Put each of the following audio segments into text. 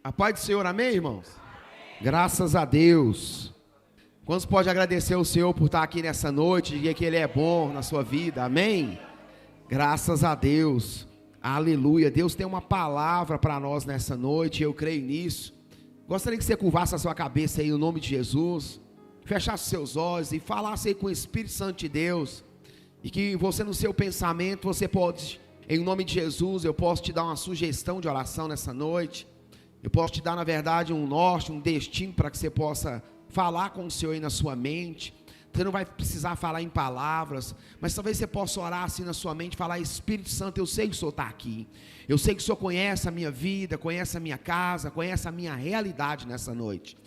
A paz do Senhor, amém, irmãos? Amém. Graças a Deus. Quantos pode agradecer ao Senhor por estar aqui nessa noite, dizer que Ele é bom na sua vida, amém? Graças a Deus, aleluia. Deus tem uma palavra para nós nessa noite, eu creio nisso. Gostaria que você curvasse a sua cabeça aí, no nome de Jesus, fechasse seus olhos e falasse aí com o Espírito Santo de Deus, e que você no seu pensamento, você pode, em nome de Jesus, eu posso te dar uma sugestão de oração nessa noite. Eu posso te dar, na verdade, um norte, um destino para que você possa falar com o Senhor aí na sua mente. Você não vai precisar falar em palavras, mas talvez você possa orar assim na sua mente, falar: Espírito Santo, eu sei que o Senhor está aqui. Eu sei que o Senhor conhece a minha vida, conhece a minha casa, conhece a minha realidade nessa noite.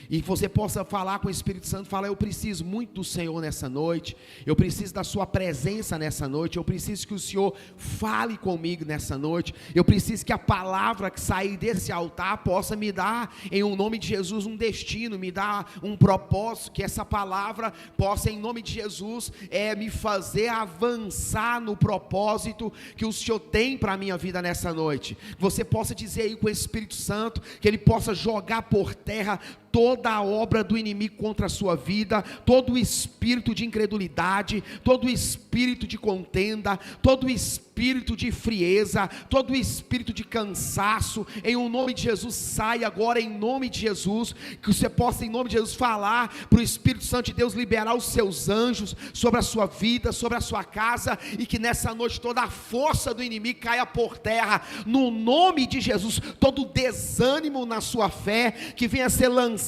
E você possa falar com o Espírito Santo, falar: eu preciso muito do Senhor nessa noite, eu preciso da sua presença nessa noite, eu preciso que o Senhor fale comigo nessa noite, eu preciso que a palavra que sair desse altar possa me dar, em um nome de Jesus, um destino, me dar um propósito, que essa palavra possa, em nome de Jesus, me fazer avançar no propósito que o Senhor tem para a minha vida nessa noite. Você possa dizer aí com o Espírito Santo, que Ele possa jogar por terra toda a obra do inimigo contra a sua vida, todo o espírito de incredulidade, todo o espírito de contenda, todo o espírito de frieza, todo o espírito de cansaço, em um nome de Jesus, sai agora em nome de Jesus, que você possa em nome de Jesus falar para o Espírito Santo de Deus liberar os seus anjos sobre a sua vida, sobre a sua casa, e que nessa noite toda a força do inimigo caia por terra, no nome de Jesus. Todo desânimo na sua fé, que venha a ser lançado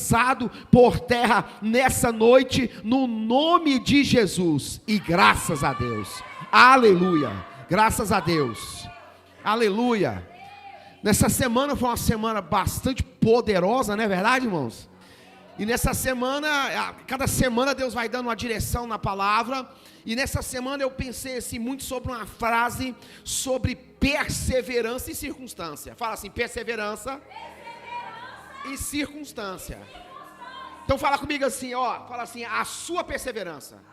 por terra nessa noite, no nome de Jesus, e graças a Deus, aleluia. Graças a Deus, aleluia. Nessa semana foi uma semana bastante poderosa, não é verdade, irmãos? E nessa semana, cada semana Deus vai dando uma direção na palavra. E nessa semana eu pensei assim, muito sobre uma frase sobre perseverança e circunstância. Fala assim: perseverança e circunstância. Então fala comigo assim, ó, fala assim: a sua perseverança.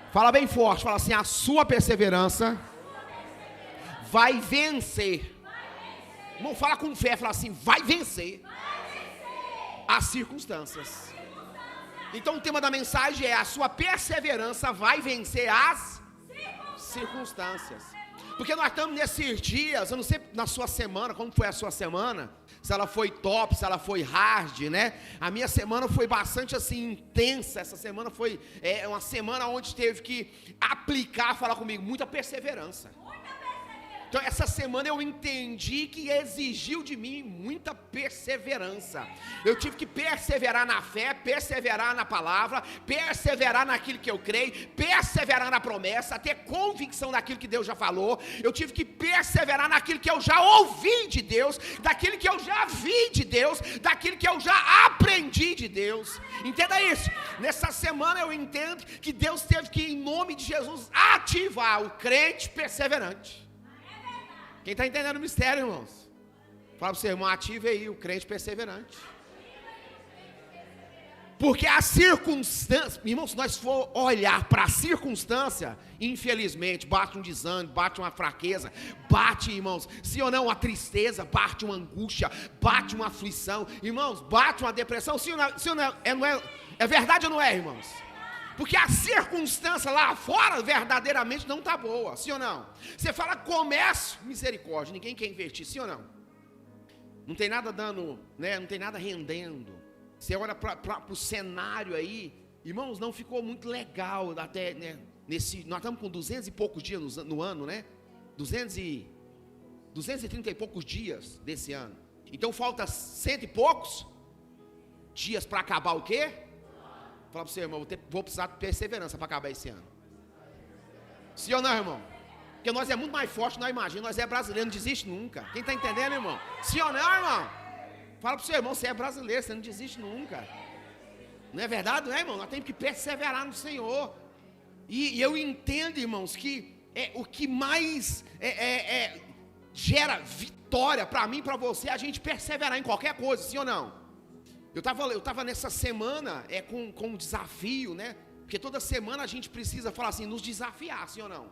Fala bem forte, fala assim: a sua perseverança vai vencer. Não fala com fé, fala assim: vai vencer as circunstâncias. Então o tema da mensagem é: a sua perseverança vai vencer as circunstâncias. Porque nós estamos nesses dias, eu não sei na sua semana, como foi a sua semana, se ela foi top, se ela foi hard, né? A minha semana foi bastante assim, intensa. Essa semana foi uma semana onde teve que aplicar, falar comigo, muita perseverança. Então essa semana eu entendi que exigiu de mim muita perseverança. Eu tive que perseverar na fé, perseverar na palavra, perseverar naquilo que eu creio, perseverar na promessa, ter convicção daquilo que Deus já falou. Eu tive que perseverar naquilo que eu já ouvi de Deus, daquilo que eu já vi de Deus, daquilo que eu já aprendi de Deus. Entenda isso. Nessa semana eu entendo que Deus teve que, em nome de Jesus, ativar o crente perseverante. Quem está entendendo o mistério, irmãos? Fala para o seu irmão: ative aí o crente perseverante. Porque a circunstância, irmãos, se nós for olhar para a circunstância, infelizmente, bate um desânimo, bate uma fraqueza, bate, irmãos, sim ou não, uma tristeza, bate uma angústia, bate uma aflição, irmãos, bate uma depressão, sim ou não, é verdade ou não é, irmãos? Porque a circunstância lá fora verdadeiramente não está boa, sim ou não? Você fala comércio, misericórdia, ninguém quer investir, sim ou não? Não tem nada dando, né? Não tem nada rendendo. Você olha para o cenário aí, irmãos, não ficou muito legal até, né? Nós estamos com 200 e poucos dias no ano, né? 230 e poucos dias desse ano. Então falta 100 e poucos dias para acabar o quê? Fala para você, irmão, vou precisar de perseverança para acabar esse ano. Sim ou não, irmão? Porque nós é muito mais forte, nós imaginamos, nós é brasileiro, não desiste nunca. Quem está entendendo, irmão? Sim ou não, irmão? Fala para o seu irmão, você é brasileiro, você não desiste nunca. Não é verdade, não é, irmão? Nós temos que perseverar no Senhor. E eu entendo, irmãos, que o que mais gera vitória para mim e para você é a gente perseverar em qualquer coisa, sim ou não? Eu estava nessa semana com um desafio, né? Porque toda semana a gente precisa falar assim, nos desafiar, sim ou não?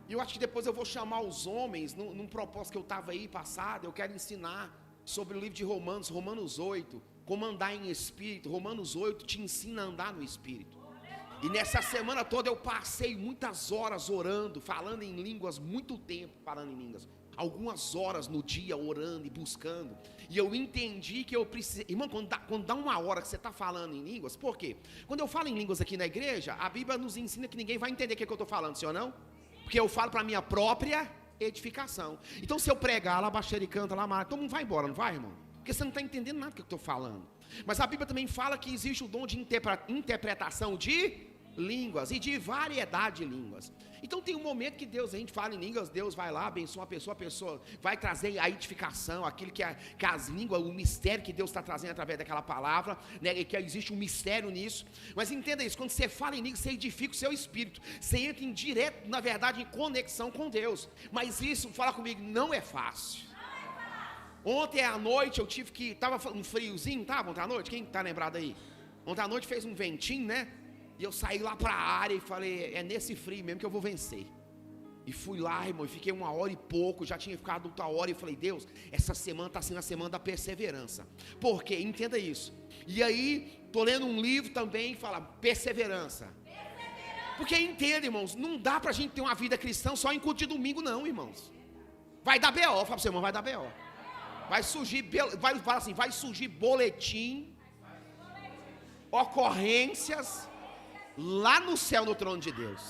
E eu acho que depois eu vou chamar os homens, num propósito que eu estava aí passado, eu quero ensinar sobre o livro de Romanos, Romanos 8, como andar em espírito. Romanos 8 te ensina a andar no espírito. E nessa semana toda eu passei muitas horas orando, falando em línguas, muito tempo falando em línguas. Algumas horas no dia orando e buscando. E eu entendi que eu precisei. Irmão, quando dá uma hora que você está falando em línguas, por quê? Quando eu falo em línguas aqui na igreja, a Bíblia nos ensina que ninguém vai entender o que eu estou falando, sim ou não? Porque eu falo para a minha própria edificação. Então se eu pregar lá, baixeira e canta lá, todo mundo vai embora, não vai, irmão? Porque você não está entendendo nada do que eu estou falando. Mas a Bíblia também fala que existe o dom de interpretação de línguas e de variedade de línguas. Então tem um momento que Deus, a gente fala em línguas, Deus vai lá, abençoa a pessoa vai trazer a edificação, aquilo que as línguas, o mistério que Deus está trazendo através daquela palavra, né, e que existe um mistério nisso. Mas entenda isso, quando você fala em línguas, você edifica o seu espírito, você entra em direto, na verdade, em conexão com Deus. Mas isso, fala comigo, não é fácil. Ontem à noite eu tive que, estava um friozinho, estava ontem à noite, quem está lembrado aí? Ontem à noite fez um ventinho, né? E eu saí lá para a área e falei, é nesse frio mesmo que eu vou vencer. E fui lá, irmão, e fiquei 1 hora e pouco, já tinha ficado outra hora, e falei, Deus, essa semana está sendo a semana da perseverança. Por quê? Entenda isso. E aí, estou lendo um livro também, fala, perseverança. Porque entenda, irmãos, não dá para a gente ter uma vida cristã só em culto de domingo, não, irmãos. Vai dar B.O., fala para você, irmão, vai dar B.O. Vai surgir, fala assim, vai surgir boletim, ocorrências, lá no céu, no trono de Deus.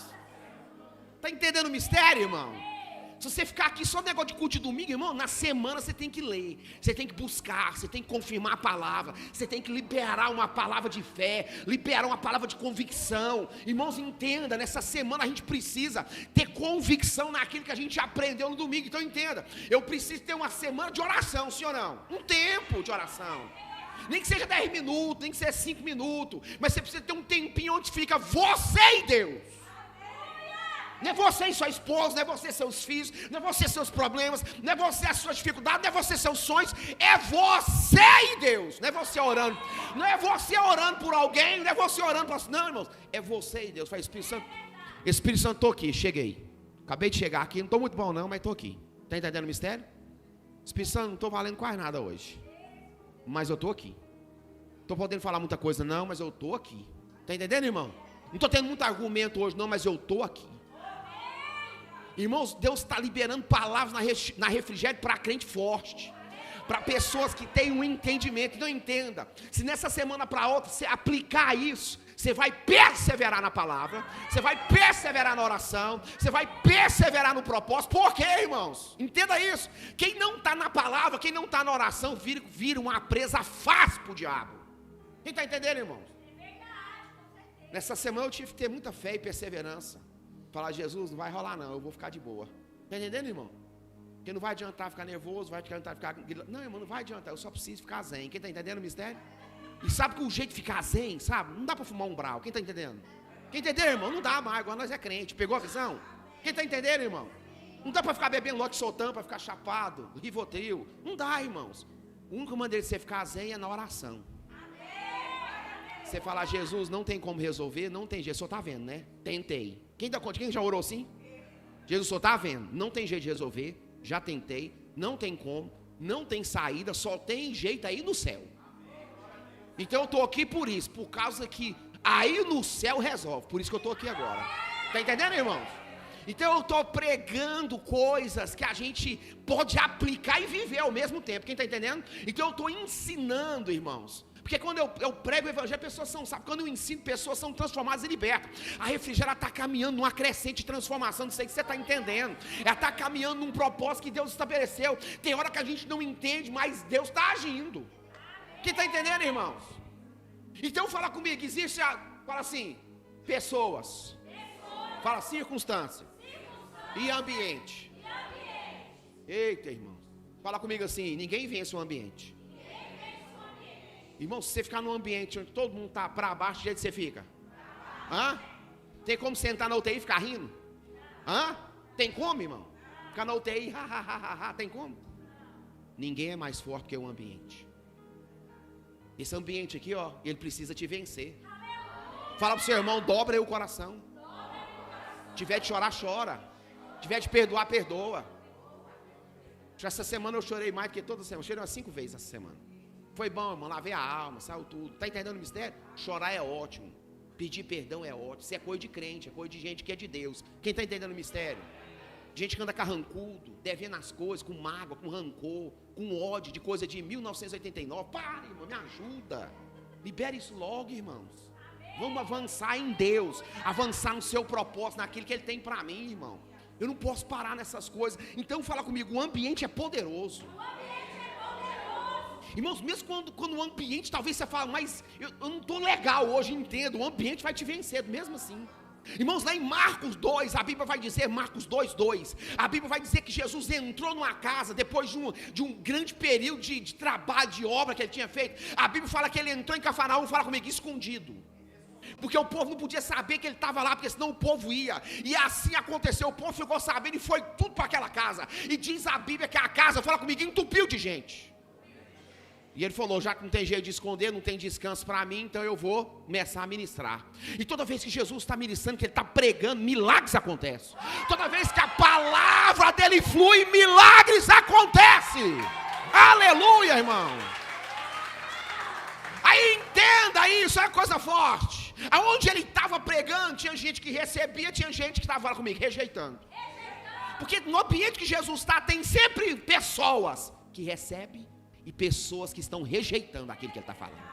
Está entendendo o mistério, irmão? Se você ficar aqui só negócio de culto de domingo, irmão, na semana você tem que ler, você tem que buscar, você tem que confirmar a palavra, você tem que liberar uma palavra de fé, liberar uma palavra de convicção. Irmãos, entenda, nessa semana a gente precisa ter convicção naquilo que a gente aprendeu no domingo. Então entenda, eu preciso ter uma semana de oração, sim ou não? Um tempo de oração. Nem que seja 10 minutos, nem que seja 5 minutos, mas você precisa ter um tempinho onde fica você e Deus. Não é você e sua esposa, não é você e seus filhos, não é você e seus problemas, não é você e as suas dificuldades, não é você e seus sonhos, é você e Deus. Não é você orando, não é você orando por alguém, não é você orando por... Não, irmãos, é você e Deus. Fala, Espírito Santo, estou aqui, cheguei. Acabei de chegar aqui, não estou muito bom não, mas estou aqui. Está entendendo o mistério? Espírito Santo, não estou valendo quase nada hoje, mas eu estou aqui. Estou podendo falar muita coisa não, mas eu estou aqui. Está entendendo, irmão? Não estou tendo muito argumento hoje não, mas eu estou aqui. Irmãos, Deus está liberando palavras na refrigério para crente forte, para pessoas que têm um entendimento. Não entenda, se nessa semana para outra você aplicar isso, você vai perseverar na palavra, você vai perseverar na oração, você vai perseverar no propósito. Por quê, irmãos? Entenda isso. Quem não está na palavra, quem não está na oração, vira uma presa fácil para o diabo. Quem está entendendo, irmãos? Nessa semana eu tive que ter muita fé e perseverança. Falar, Jesus, não vai rolar não, eu vou ficar de boa. Está entendendo, irmão? Porque não vai adiantar ficar nervoso, vai adiantar ficar... Não, irmão, não vai adiantar, eu só preciso ficar zen. Quem está entendendo o mistério? E sabe que o jeito de ficar zen, sabe? Não dá para fumar um brau. Quem está entendendo? Quem entendeu, irmão? Não dá mais, agora nós é crente. Pegou a visão? Quem está entendendo, irmão? Não dá para ficar bebendo lote soltando, para ficar chapado, Rivotril. Não dá, irmãos. A única maneira de você ficar zen é na oração. Você falar, Jesus, não tem como resolver, não tem jeito. O senhor está vendo, né? Tentei. Quem já orou assim? Jesus, o senhor está vendo, não tem jeito de resolver, já tentei, não tem como, não tem saída, só tem jeito aí no céu. Então eu estou aqui por isso, por causa que aí no céu resolve, por isso que eu estou aqui agora. Está entendendo, irmãos? Então eu estou pregando coisas que a gente pode aplicar e viver ao mesmo tempo. Quem está entendendo? Então eu estou ensinando, irmãos. Porque quando eu prego o evangelho, pessoas são, sabe? Quando eu ensino, pessoas são transformadas e libertas. A refrigério está caminhando numa crescente transformação, não sei se você está entendendo. Ela está caminhando num propósito que Deus estabeleceu. Tem hora que a gente não entende, mas Deus está agindo. Quem está entendendo, irmãos? Então fala comigo, existe, fala assim, pessoas. Fala circunstância. E ambiente. Eita, irmãos. Fala comigo assim, ninguém vence o ambiente. Irmão, se você ficar num ambiente onde todo mundo está para baixo, do jeito que você fica? Hã? Tem como sentar na UTI e ficar rindo? Hã? Tem como, irmão? Ficar na UTI, tem como? Ninguém é mais forte que o ambiente. Esse ambiente aqui, ó, ele precisa te vencer. Fala pro seu irmão, dobra aí o coração. Se tiver de chorar, chora. tiver de perdoar, perdoa. Essa semana eu chorei mais do que toda semana. Eu chorei umas 5 vezes essa semana. Foi bom, irmão, lavei a alma, saiu tudo. Está entendendo o mistério? Chorar é ótimo. Pedir perdão é ótimo. Isso é coisa de crente, é coisa de gente que é de Deus. Quem está entendendo o mistério? Gente que anda carrancudo, devendo as coisas, com mágoa, com rancor, com ódio de coisa de 1989. Para, irmão, me ajuda. Libere isso logo, irmãos. Vamos avançar em Deus, avançar no seu propósito, naquilo que Ele tem para mim, irmão. Eu não posso parar nessas coisas. Então fala comigo, o ambiente é poderoso. Irmãos, mesmo quando o ambiente, talvez você fale, mas eu não estou legal hoje, entendo, o ambiente vai te vencer, mesmo assim. Irmãos, lá em Marcos 2, a Bíblia vai dizer, Marcos 2:2, a Bíblia vai dizer que Jesus entrou numa casa, depois de um grande período de trabalho, de obra que Ele tinha feito. A Bíblia fala que Ele entrou em Cafarnaum, fala comigo, escondido. Porque o povo não podia saber que Ele estava lá, porque senão o povo ia. E assim aconteceu, o povo ficou sabendo e foi tudo para aquela casa. E diz a Bíblia que a casa, fala comigo, entupiu de gente. E Ele falou, já que não tem jeito de esconder, não tem descanso para mim, então eu vou começar a ministrar. E toda vez que Jesus está ministrando, que Ele está pregando, milagres acontecem. Toda vez que a palavra dEle flui, milagres acontecem. Aleluia, irmão. Aí entenda isso, é coisa forte. Aonde Ele estava pregando, tinha gente que recebia, tinha gente que estava lá comigo, rejeitando. Porque no ambiente que Jesus está, tem sempre pessoas que recebem e pessoas que estão rejeitando aquilo que Ele está falando.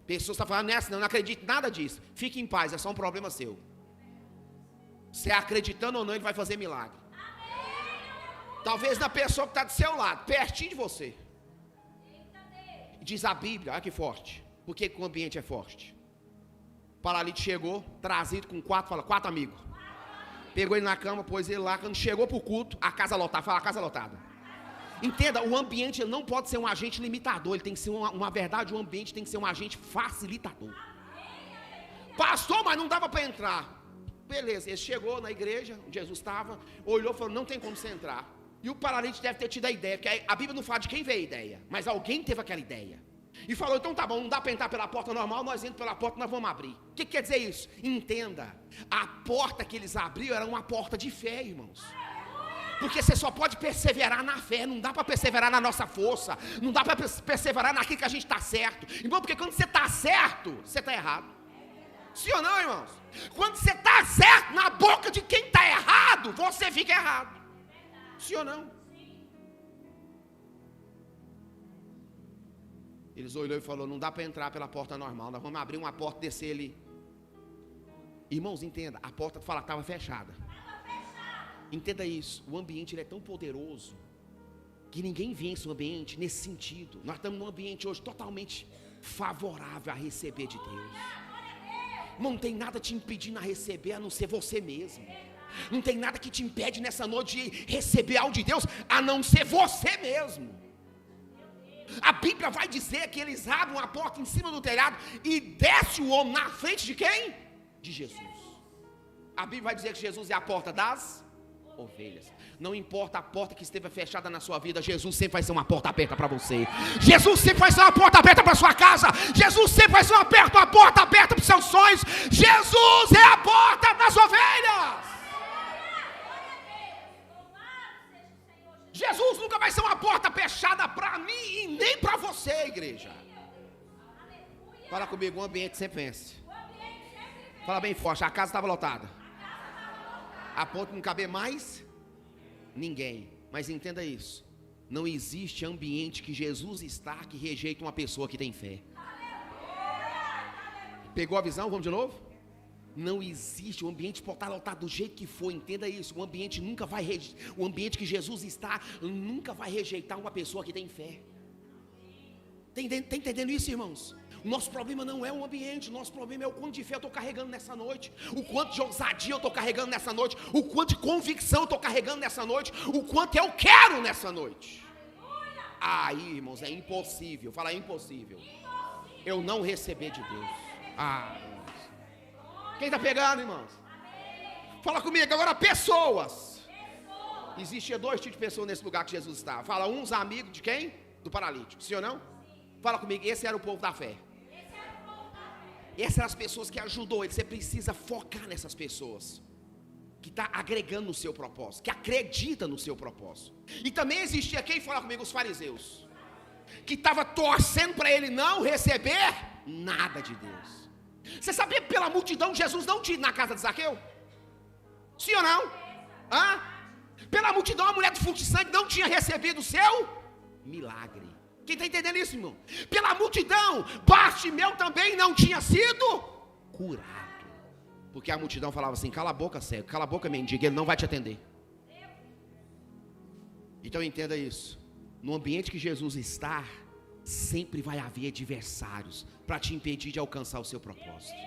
Pessoas estão falando nessa, não acredito em nada disso. Fique em paz, é só um problema seu. Se acreditando ou não, Ele vai fazer milagre. Talvez na pessoa que está do seu lado, pertinho de você. Diz a Bíblia, olha que forte. Por que o ambiente é forte? O paralítico chegou, trazido com 4 amigos. Pegou ele na cama, pôs ele lá. Quando chegou para o culto, a casa lotada. Fala, a casa lotada. Entenda, o ambiente ele não pode ser um agente limitador. Ele tem que ser uma verdade, o ambiente tem que ser um agente facilitador. Pastor, mas não dava para entrar. Beleza, ele chegou na igreja, Jesus estava, olhou e falou, não tem como você entrar. E o paralítico deve ter tido a ideia, porque a Bíblia não fala de quem veio a ideia, mas alguém teve aquela ideia. E falou, então tá bom, não dá para entrar pela porta normal, nós entramos pela porta, nós vamos abrir. O que quer dizer isso? Entenda, a porta que eles abriram era uma porta de fé, irmãos. Porque você só pode perseverar na fé, não dá para perseverar na nossa força, não dá para perseverar naquilo que a gente está certo. Irmão, porque quando você está certo, você está errado. Sim ou não, irmãos? Quando você está certo na boca de quem está errado, você fica errado. Sim ou não? Eles olhou e falou, não dá para entrar pela porta normal, nós vamos abrir uma porta, descer ali. Irmãos, entenda, a porta fala que estava fechada. Entenda isso, o ambiente ele é tão poderoso que ninguém vence o ambiente nesse sentido. Nós estamos num ambiente hoje totalmente favorável a receber de Deus. Não tem nada te impedindo a receber a não ser você mesmo. Não tem nada que te impede nessa noite de receber algo de Deus a não ser você mesmo. A Bíblia vai dizer que eles abrem a porta em cima do telhado e desce o homem na frente de quem? De Jesus. A Bíblia vai dizer que Jesus é a porta das ovelhas. Não importa a porta que esteve fechada na sua vida, Jesus sempre vai ser uma porta aberta para você. Jesus sempre vai ser uma porta aberta para sua casa. Jesus sempre vai ser uma porta aberta para os seus sonhos. Jesus é a porta das ovelhas. Jesus nunca vai ser uma porta fechada para mim e nem para você, igreja. Fala comigo, o ambiente sempre vence. Fala bem forte, a casa estava lotada. A ponto de não caber mais ninguém. Mas entenda isso, não existe ambiente que Jesus está que rejeita uma pessoa que tem fé. Pegou a visão? Vamos de novo? Não existe, o ambiente pode estar lotado do jeito que for, entenda isso, o ambiente nunca vai, o ambiente que Jesus está, nunca vai rejeitar uma pessoa que tem fé. Está entendendo isso, irmãos? O nosso problema não é o ambiente, o nosso problema é o quanto de fé eu estou carregando nessa noite, o quanto de ousadia eu estou carregando nessa noite, o quanto de convicção eu estou carregando nessa noite, o quanto eu quero nessa noite. Aí, irmãos, é impossível, fala impossível, eu não receber de Deus. Quem está pegando, irmãos? Fala comigo, agora pessoas. Existia 2 tipos de pessoas nesse lugar que Jesus estava. Fala, uns amigos de quem? Do paralítico, sim ou não? Fala comigo, esse era o povo da fé. Essas eram as pessoas que ajudou ele. Você precisa focar nessas pessoas que está agregando no seu propósito, que acredita no seu propósito. E também existia, quem fala comigo, os fariseus, que estava torcendo para ele não receber nada de Deus. Você sabia que pela multidão Jesus não tinha ido na casa de Zaqueu? Sim ou não? Pela multidão a mulher do fluxo de sangue não tinha recebido o seu milagre. Quem está entendendo isso, irmão? Pela multidão Bartimeu também não tinha sido curado, porque a multidão falava assim: cala a boca, cego, cala a boca, mendigo, ele não vai te atender. Então entenda isso: no ambiente que Jesus está, sempre vai haver adversários para te impedir de alcançar o seu propósito.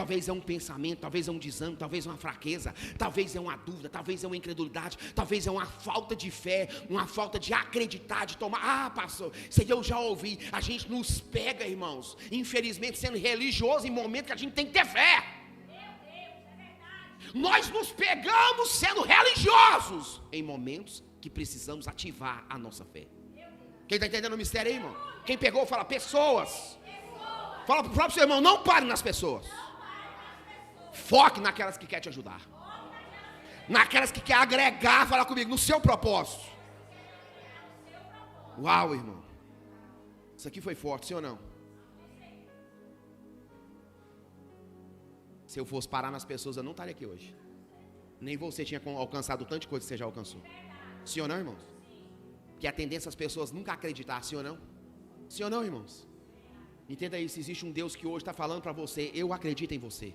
Talvez é um pensamento, talvez é um desânimo, talvez é uma fraqueza, talvez é uma dúvida, talvez é uma incredulidade, talvez é uma falta de fé, uma falta de acreditar, de tomar. Pastor, isso aí eu já ouvi. A gente nos pega, irmãos, infelizmente sendo religioso em momentos que a gente tem que ter fé. Nós nos pegamos sendo religiosos em momentos que precisamos ativar a nossa fé. Quem está entendendo o mistério aí, irmão? Quem pegou, fala pessoas. Fala para o próprio seu irmão: não pare nas pessoas. Foque naquelas que quer te ajudar, naquelas que quer agregar, fala comigo, no seu propósito. Uau, irmão, isso aqui foi forte, sim ou não? Se eu fosse parar nas pessoas, eu não estaria aqui hoje. Nem você tinha alcançado o tanto de coisa que você já alcançou. Sim ou não, irmãos? Que a tendência das pessoas nunca acreditar, sim ou não? Sim ou não, irmãos? Entenda isso, existe um Deus que hoje está falando para você: eu acredito em você.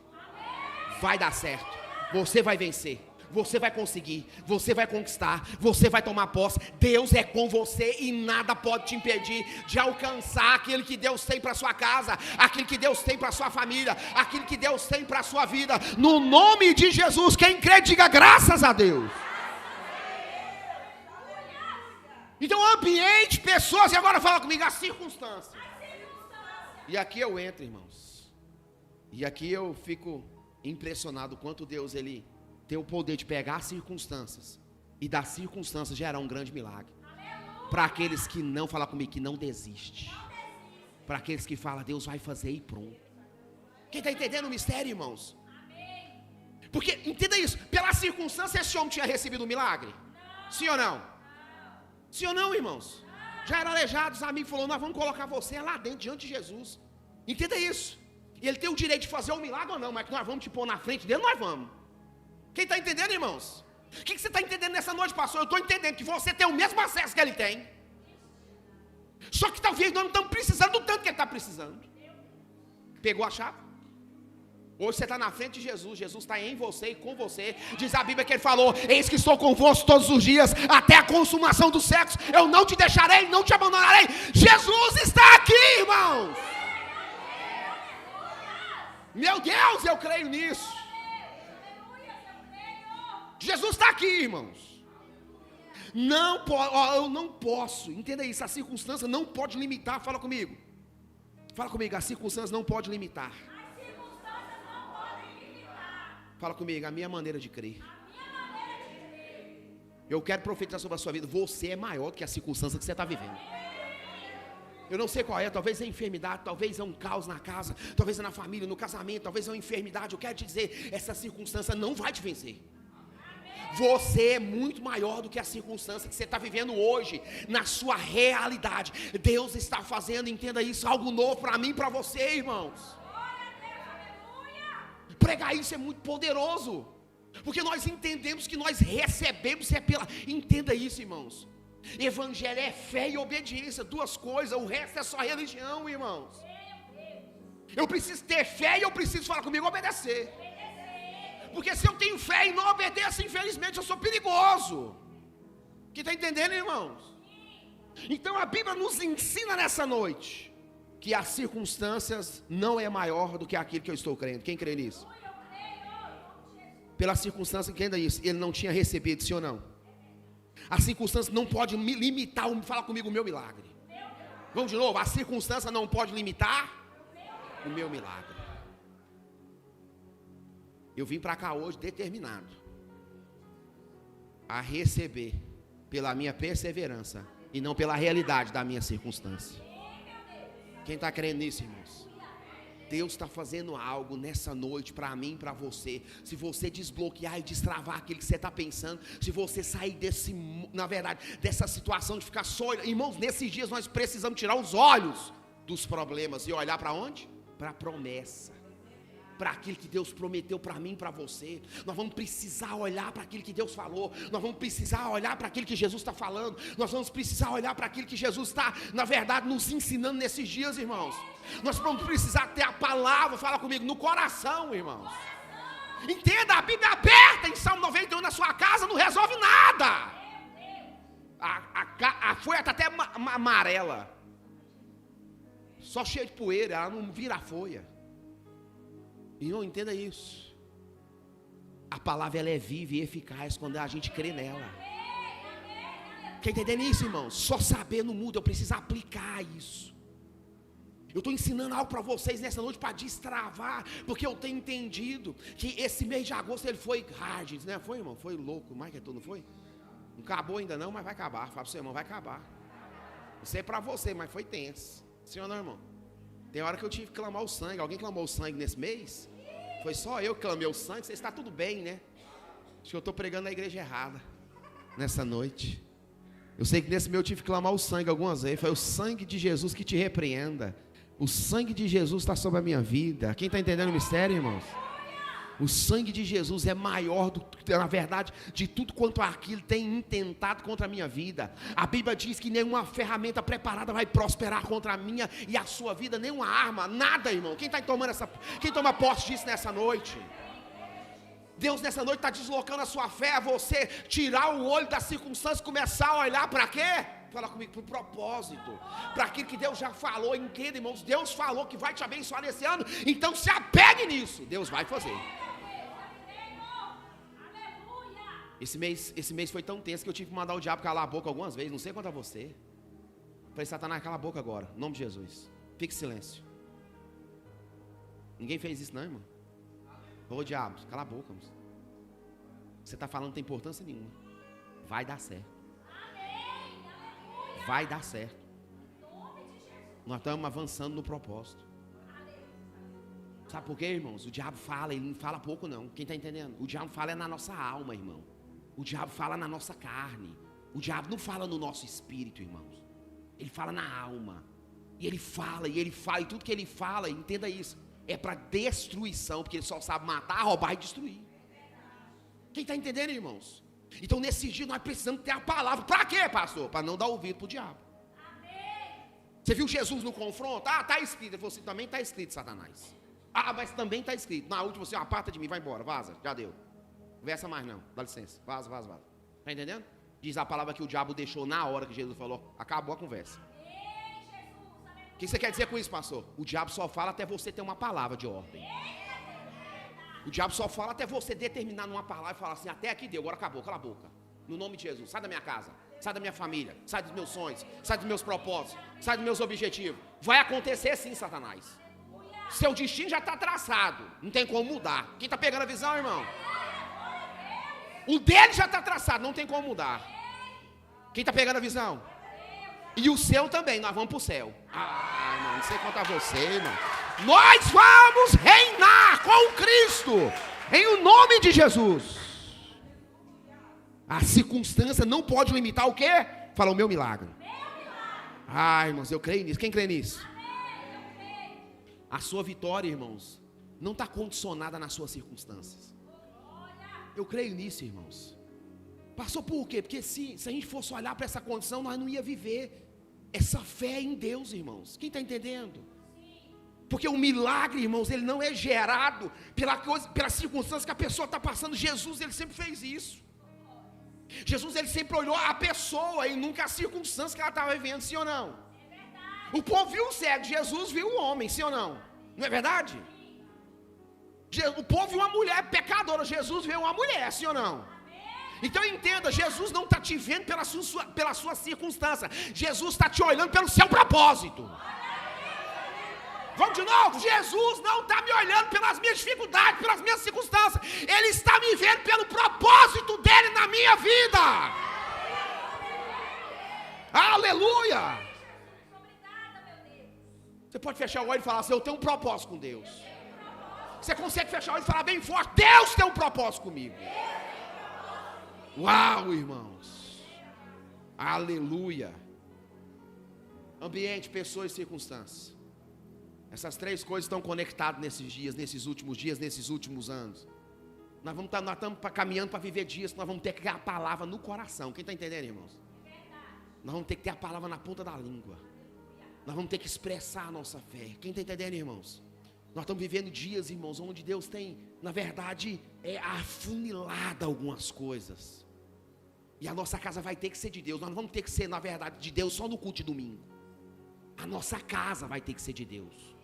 Vai dar certo, você vai vencer, você vai conseguir, você vai conquistar, você vai tomar posse. Deus é com você e nada pode te impedir de alcançar aquilo que Deus tem para sua casa, aquilo que Deus tem para sua família, aquilo que Deus tem para sua vida. No nome de Jesus, quem crê diga graças a Deus. Então ambiente, pessoas, e agora fala comigo, as circunstâncias. E aqui eu entro, irmãos, e aqui eu fico impressionado quanto Deus, ele tem o poder de pegar as circunstâncias e das circunstâncias gerar um grande milagre. Para aqueles que não, fala comigo, que não desiste. Para aqueles que falam: Deus vai fazer e pronto. Quem está entendendo o mistério, irmãos? Porque, entenda isso, pela circunstância esse homem tinha recebido um milagre? Sim ou não? Sim ou não, irmãos? Já era aleijado, os amigos falaram: nós vamos colocar você lá dentro, diante de Jesus. Entenda isso. E ele tem o direito de fazer um milagre ou não, mas que nós vamos te pôr na frente dele, nós vamos. Quem está entendendo, irmãos? O que você está entendendo nessa noite, pastor? Eu estou entendendo que você tem o mesmo acesso que ele tem. Só que talvez nós não estamos precisando do tanto que ele está precisando. Pegou a chave? Hoje você está na frente de Jesus, Jesus está em você e com você. Diz a Bíblia que ele falou: eis que estou convosco todos os dias, até a consumação dos séculos. Eu não te deixarei, não te abandonarei. Jesus está aqui, irmãos. Meu Deus, eu creio nisso. Jesus está aqui, irmãos. Eu não posso, entenda isso, a circunstância não pode limitar. Fala comigo, a circunstância não pode limitar. Fala comigo, a minha maneira de crer. Eu quero profetizar sobre a sua vida: você é maior do que a circunstância que você está vivendo. Eu não sei qual é, talvez é enfermidade, talvez é um caos na casa, talvez é na família, no casamento, talvez é uma enfermidade. Eu quero te dizer, essa circunstância não vai te vencer. Você é muito maior do que a circunstância que você está vivendo hoje, na sua realidade. Deus está fazendo, entenda isso, algo novo para mim e para você, irmãos. Pregar isso é muito poderoso, porque nós entendemos que nós recebemos entenda isso, irmãos. Evangelho é fé e obediência, duas coisas. O resto é só religião, irmãos. Eu preciso ter fé e eu preciso, falar comigo, obedecer. Porque se eu tenho fé e não obedeço, infelizmente eu sou perigoso. Que está entendendo, irmãos? Então a Bíblia nos ensina nessa noite que as circunstâncias não é maior do que aquilo que eu estou crendo. Quem crê nisso? Pela circunstância, entenda isso, ele não tinha recebido, sim ou não? A circunstância não pode me limitar, fala comigo, o meu milagre. Vamos de novo, a circunstância não pode limitar o meu milagre. Eu vim para cá hoje determinado a receber pela minha perseverança e não pela realidade da minha circunstância. Quem está crendo nisso, irmãos? Deus está fazendo algo nessa noite para mim e para você. Se você desbloquear e destravar aquilo que você está pensando, se você sair dessa situação de ficar só, irmãos, nesses dias nós precisamos tirar os olhos dos problemas e olhar para onde? Para a promessa, para aquilo que Deus prometeu para mim e para você. Nós vamos precisar olhar para aquilo que Deus falou. Nós vamos precisar olhar para aquilo que Jesus está falando. Nós vamos precisar olhar para aquilo que Jesus está, na verdade, nos ensinando nesses dias, irmãos. Nós vamos precisar ter a palavra, fala comigo, no coração, irmãos. Entenda, a Bíblia aberta em Salmo 91 na sua casa não resolve nada. A folha está até amarela, só cheia de poeira, ela não vira a folha. Irmão, entenda isso. A palavra ela é viva e eficaz quando a gente crê nela. Quer entender isso, irmão? Só saber não muda, eu preciso aplicar isso. Eu estou ensinando algo para vocês nessa noite para destravar, porque eu tenho entendido que esse mês de agosto ele foi hard, né? Foi, irmão? Foi louco, mais que tudo, não foi? Não acabou ainda não, mas vai acabar. Fala para o seu irmão, vai acabar. Não sei para você, mas foi tenso. Sim ou não, irmão? Tem hora que eu tive que clamar o sangue. Alguém clamou o sangue nesse mês? Foi só eu que clamei o sangue. Você está tudo bem, né? Acho que eu estou pregando na igreja errada nessa noite. Eu sei que nesse mês eu tive que clamar o sangue algumas vezes. Foi o sangue de Jesus que te repreenda. O sangue de Jesus está sobre a minha vida. Quem está entendendo o mistério, irmãos? O sangue de Jesus é maior, na verdade, de tudo quanto aquilo tem intentado contra a minha vida. A Bíblia diz que nenhuma ferramenta preparada vai prosperar contra a minha e a sua vida, nenhuma arma, nada, irmão. Quem toma posse disso nessa noite? Deus nessa noite está deslocando a sua fé, a você tirar o olho da circunstância e começar a olhar para quê? Fala comigo, para o propósito, para aquilo que Deus já falou. Entenda, irmãos, Deus falou que vai te abençoar nesse ano, então se apegue nisso, Deus vai fazer. Esse mês foi tão tenso que eu tive que mandar o diabo calar a boca algumas vezes, não sei quanto a você. Falei, Satanás, cala a boca agora, em nome de Jesus, fique em silêncio. Ninguém fez isso não, irmão. Ô diabo, cala a boca, moço. Você está falando não tem importância nenhuma. Vai dar certo. Vai dar certo. Nós estamos avançando no propósito. Sabe por quê, irmãos? O diabo fala, ele não fala pouco não. Quem está entendendo? O diabo fala é na nossa alma, irmão. O diabo fala na nossa carne. O diabo não fala no nosso espírito, irmãos. Ele fala na alma. E ele fala, e tudo que ele fala, entenda isso, é para destruição, porque ele só sabe matar, roubar e destruir. Quem está entendendo, irmãos? Então nesses dias nós precisamos ter a palavra. Para quê, pastor? Para não dar ouvido para o diabo. Você viu Jesus no confronto? Ah, está escrito. Ele falou assim, também está escrito, Satanás. Ah, mas também está escrito. Na última você, aparta de mim, vai embora, vaza, já deu. Conversa mais não, dá licença, vaza. Está entendendo? Diz a palavra que o diabo deixou na hora que Jesus falou, acabou a conversa. O que você quer dizer com isso, pastor? O diabo só fala até você ter uma palavra de ordem. O diabo só fala até você determinar numa palavra e falar assim, até aqui deu, agora acabou, cala a boca. No nome de Jesus, sai da minha casa, sai da minha família, sai dos meus sonhos, sai dos meus propósitos, sai dos meus objetivos. Vai acontecer sim, Satanás. Seu destino já está traçado, não tem como mudar. Quem está pegando a visão, irmão? O dele já está traçado, não tem como mudar. Quem está pegando a visão? E o seu também, nós vamos para o céu. Ah, irmão, não sei quanto a você, irmão. Nós vamos reinar com Cristo, em o nome de Jesus. A circunstância não pode limitar o quê? Fala, o meu milagre. Ah, irmãos, eu creio nisso. Quem crê nisso? A sua vitória, irmãos, não está condicionada nas suas circunstâncias. Eu creio nisso, irmãos. Passou por quê? Porque se a gente fosse olhar para essa condição, nós não ia viver essa fé em Deus, irmãos. Quem está entendendo? Porque o milagre, irmãos, ele não é gerado pela circunstância que a pessoa está passando. Jesus, ele sempre fez isso. Jesus, ele sempre olhou a pessoa e nunca a circunstância que ela estava vivendo, sim ou não? O povo viu o cego, Jesus viu o homem, sim ou não? Não é verdade? O povo viu uma mulher pecadora, Jesus viu uma mulher, sim ou não? Então entenda, Jesus não está te vendo pela sua circunstância, Jesus está te olhando pelo seu propósito. Vamos de novo, Jesus não está me olhando pelas minhas dificuldades, pelas minhas circunstâncias, Ele está me vendo pelo propósito dEle na minha vida. Aleluia! Você Você pode fechar o olho e falar assim: eu tenho um propósito com Deus. Você consegue fechar o olho e falar bem forte: Deus tem um propósito comigo. Uau, irmãos. Aleluia. Ambiente, pessoas e circunstâncias. Essas três coisas estão conectadas nesses dias, nesses últimos anos. Nós estamos caminhando para viver dias que nós vamos ter que ter a palavra no coração. Quem está entendendo, irmãos? Nós vamos ter que ter a palavra na ponta da língua. Nós vamos ter que expressar a nossa fé. Quem está entendendo, irmãos? Nós estamos vivendo dias, irmãos, onde Deus tem, na verdade, afunilado algumas coisas. E a nossa casa vai ter que ser de Deus. Nós não vamos ter que ser, na verdade, de Deus só no culto de domingo. A nossa casa vai ter que ser de Deus.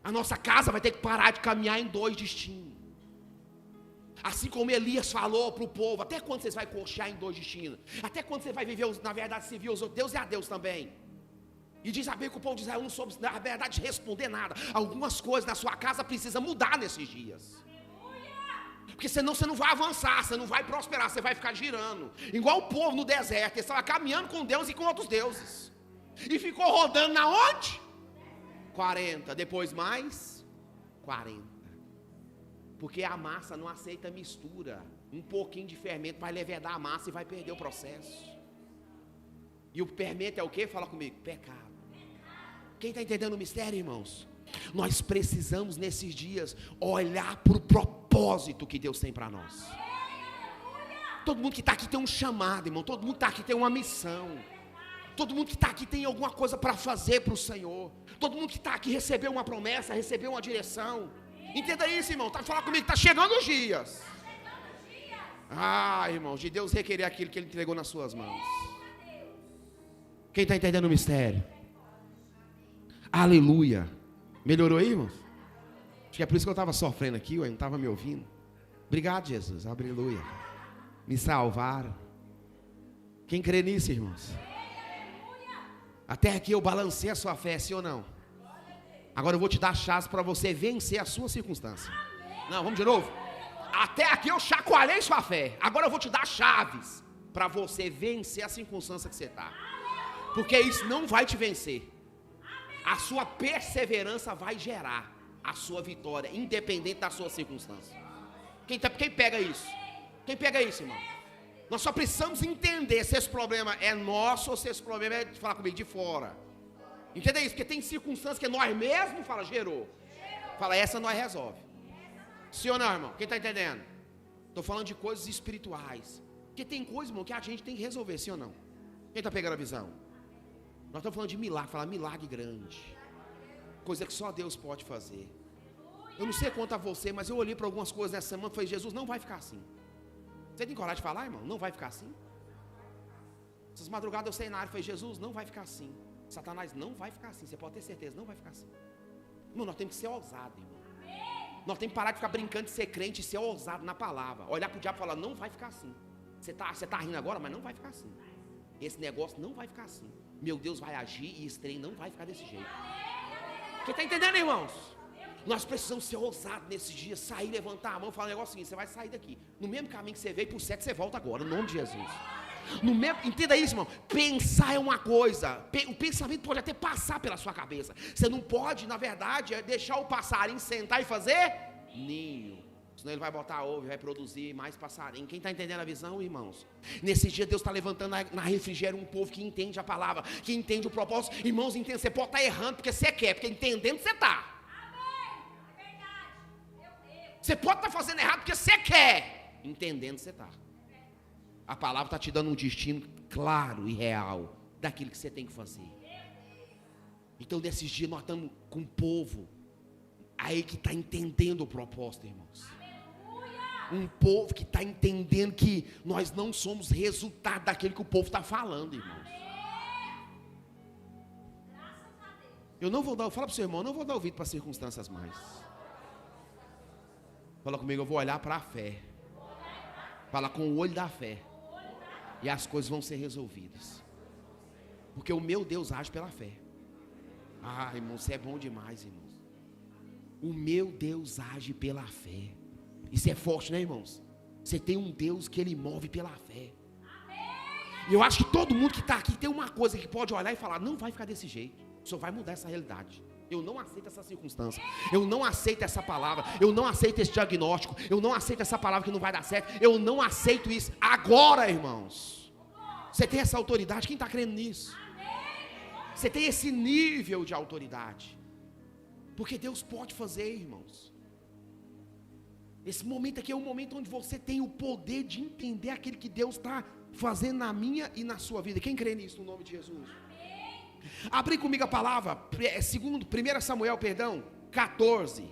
A nossa casa vai ter que parar de caminhar em dois destinos. Assim como Elias falou para o povo: até quando vocês vão coxear em dois destinos? Até quando você vai viver, na verdade, servir os outros? Deus é a Deus também. E diz a Bíblia que o povo de Israel não soube, na verdade, responder nada. Algumas coisas na sua casa precisam mudar nesses dias. Porque senão você não vai avançar, você não vai prosperar, você vai ficar girando. Igual o povo no deserto, eles estavam caminhando com Deus e com outros deuses. E ficou rodando na onde? 40, depois mais 40. Porque a massa não aceita mistura. Um pouquinho de fermento vai levedar a massa e vai perder o processo. E o fermento é o que? Fala comigo: pecado. Quem está entendendo o mistério, irmãos? Nós precisamos nesses dias olhar para o propósito que Deus tem para nós. Todo mundo que está aqui tem um chamado, irmão. Todo mundo que está aqui tem uma missão. Todo mundo que está aqui tem alguma coisa para fazer para o Senhor. Todo mundo que está aqui recebeu uma promessa, recebeu uma direção. Entenda isso, irmão. Tá falando comigo, está chegando os dias. Ah, irmãos, de Deus requerer aquilo que Ele entregou nas suas mãos. Quem está entendendo o mistério? Aleluia. Melhorou aí, irmãos? Acho que é por isso que eu estava sofrendo aqui, eu não estava me ouvindo. Obrigado, Jesus. Aleluia. Me salvaram. Quem crê nisso, irmãos? Até aqui eu balancei a sua fé, sim ou não? Agora eu vou te dar chaves para você vencer a sua circunstância. Não, vamos de novo. Até aqui eu chacoalhei sua fé. Agora eu vou te dar chaves para você vencer a circunstância que você está. Porque isso não vai te vencer. A sua perseverança vai gerar a sua vitória, independente da sua circunstância. Quem pega isso? Quem pega isso, irmão? Nós só precisamos entender se esse problema é nosso ou se esse problema é, falar comigo, de fora. Entenda isso, porque tem circunstâncias que nós mesmos, gerou. Fala, essa nós resolve. Sim ou não, irmão? Quem está entendendo? Estou falando de coisas espirituais. Porque tem coisas, irmão, que a gente tem que resolver, sim ou não? Quem está pegando a visão? Nós estamos falando de milagre, falar milagre grande. Coisa que só Deus pode fazer. Eu não sei quanto a você, mas eu olhei para algumas coisas nessa semana e falei: Jesus, não vai ficar assim. Você tem coragem de falar, irmão? Não vai ficar assim. Essas madrugadas eu saí na área e falei: Jesus, não vai ficar assim. Satanás, não vai ficar assim. Você pode ter certeza, não vai ficar assim. Irmão, nós temos que ser ousados, irmão. Nós temos que parar de ficar brincando de ser crente e ser ousado na palavra. Olhar para o diabo e falar: não vai ficar assim. Você tá rindo agora, mas não vai ficar assim. Esse negócio não vai ficar assim. Meu Deus vai agir e esse trem não vai ficar desse jeito. Quem está entendendo, irmãos? Nós precisamos ser ousados nesses dias. Sair, levantar a mão e falar um negócio seguinte: você vai sair daqui. No mesmo caminho que você veio para o certo, você volta agora, no nome de Jesus. Entenda isso, irmão. Pensar é uma coisa. O pensamento pode até passar pela sua cabeça. Você não pode, na verdade, deixar o passarinho sentar e fazer ninho. Senão ele vai botar ovo, vai produzir mais passarinho. Quem está entendendo a visão, irmãos? Nesse dia Deus está levantando na refrigério um povo que entende a palavra, que entende o propósito. Irmãos, entende, você pode estar errando porque você quer, porque entendendo você está. Você pode estar fazendo errado porque você quer, entendendo você está. A palavra está te dando um destino claro e real daquilo que você tem que fazer. Então nesses dias nós estamos com um povo aí que está entendendo o propósito, irmãos. Um povo que está entendendo que nós não somos resultado daquilo que o povo está falando, irmãos. Eu não vou dar, fala para o seu irmão, eu não vou dar ouvido para circunstâncias mais. Fala comigo, eu vou olhar para a fé. Fala com o olho da fé. E as coisas vão ser resolvidas. Porque o meu Deus age pela fé. Ah, irmão, isso é bom demais, irmãos. O meu Deus age pela fé. Isso é forte, né, irmãos? Você tem um Deus que Ele move pela fé. E eu acho que todo mundo que está aqui tem uma coisa que pode olhar e falar: não vai ficar desse jeito. O Senhor vai mudar essa realidade. Eu não aceito essa circunstância. Eu não aceito essa palavra. Eu não aceito esse diagnóstico. Eu não aceito essa palavra que não vai dar certo. Eu não aceito isso. Agora, irmãos. Você tem essa autoridade? Quem está crendo nisso? Você tem esse nível de autoridade. Porque Deus pode fazer, irmãos. Esse momento aqui é um momento onde você tem o poder de entender aquilo que Deus está fazendo na minha e na sua vida. Quem crê nisso no nome de Jesus? Abre comigo a palavra, 1 Samuel, 14.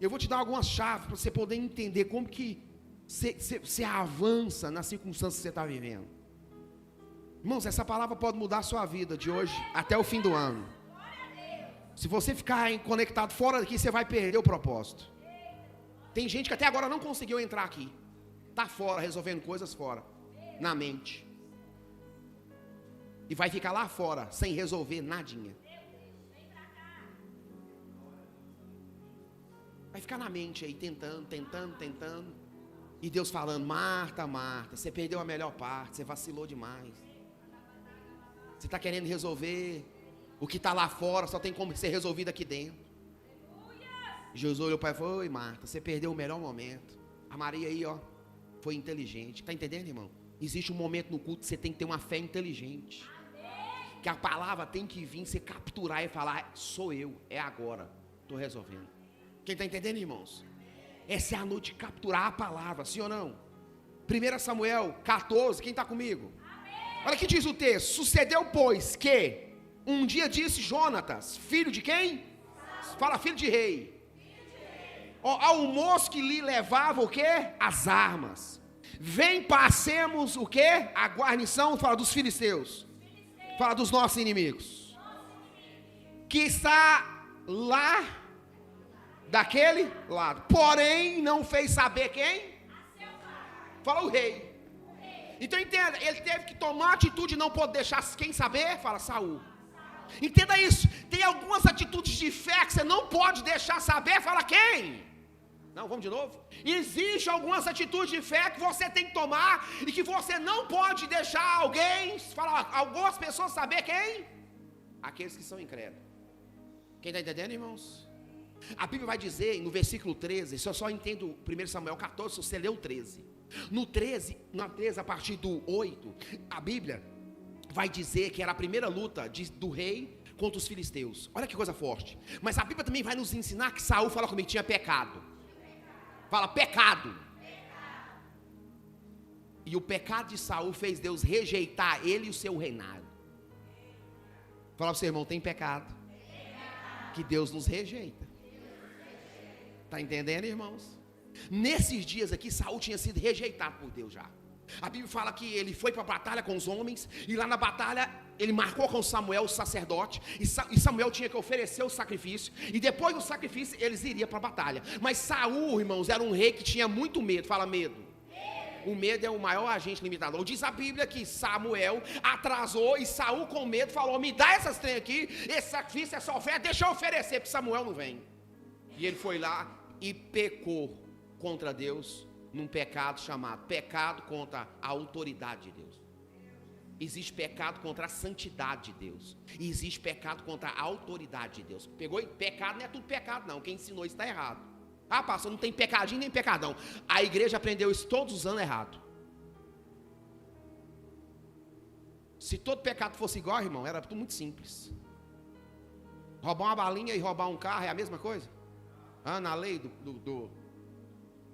Eu vou te dar algumas chaves para você poder entender como que você avança na circunstância que você está vivendo. Irmãos, essa palavra pode mudar a sua vida de hoje até o fim do ano. Se você ficar conectado fora daqui, você vai perder o propósito. Tem gente que até agora não conseguiu entrar aqui. Está fora, resolvendo coisas fora, na mente. E vai ficar lá fora, sem resolver nadinha. Vai ficar na mente aí, tentando. E Deus falando, Marta, você perdeu a melhor parte, você vacilou demais. Você está querendo resolver o que está lá fora, só tem como ser resolvido aqui dentro. Jesus olhou para ele e falou, oi Marta, você perdeu o melhor momento. A Maria aí, ó, foi inteligente. Está entendendo, irmão? Existe um momento no culto que você tem que ter uma fé inteligente. Que a palavra tem que vir, você capturar e falar, sou eu, é agora, estou resolvendo. Quem está entendendo, irmãos? Essa é a noite de capturar a palavra, sim ou não? 1 Samuel 14, quem está comigo? Olha o que diz o texto. Sucedeu, pois, que um dia disse Jonatas, filho de quem? Fala, filho de rei. Ao moço que lhe levava o quê? As armas. Vem, passemos o quê? A guarnição, fala dos filisteus. Fala dos nossos inimigos. Que está lá, daquele lado. Porém, não fez saber quem? Fala o rei. Então entenda, ele teve que tomar atitude e não pode deixar quem saber? Fala Saul. Entenda isso. Tem algumas atitudes de fé que você não pode deixar saber. Fala quem? Não, vamos de novo. Existem algumas atitudes de fé que você tem que tomar e que você não pode deixar alguém, fala, algumas pessoas saber quem? Aqueles que são incrédulos. Quem está entendendo, irmãos? A Bíblia vai dizer no versículo 13, se eu só entendo 1 Samuel 14, se você lê o 13. No 13, a partir do 8, a Bíblia vai dizer que era a primeira luta do rei contra os filisteus. Olha que coisa forte. Mas a Bíblia também vai nos ensinar que Saul, fala comigo, tinha pecado. Fala, pecado. E o pecado de Saul fez Deus rejeitar ele e o seu reinado. Fala para o seu irmão, tem pecado que Deus nos rejeita. Está entendendo, irmãos? Nesses dias aqui, Saul tinha sido rejeitado por Deus já. A Bíblia fala que ele foi para a batalha com os homens, e lá na batalha ele marcou com Samuel, o sacerdote, e Samuel tinha que oferecer o sacrifício, e depois do sacrifício eles iriam para a batalha. Mas Saul, irmãos, era um rei que tinha muito medo. Fala medo. O medo é o maior agente limitador. Diz a Bíblia que Samuel atrasou e Saul com medo falou, me dá essas trem aqui, esse sacrifício, essa oferta, deixa eu oferecer, porque Samuel não vem. E ele foi lá e pecou contra Deus, num pecado chamado pecado contra a autoridade de Deus. Existe pecado contra a santidade de Deus, e existe pecado contra a autoridade de Deus. Pegou? Pecado não é tudo pecado não, quem ensinou isso está errado. Ah, pastor, não tem pecadinho nem pecadão. A igreja aprendeu isso todos os anos errado. Se todo pecado fosse igual, irmão, era tudo muito simples. Roubar uma balinha e roubar um carro é a mesma coisa? Ah, na lei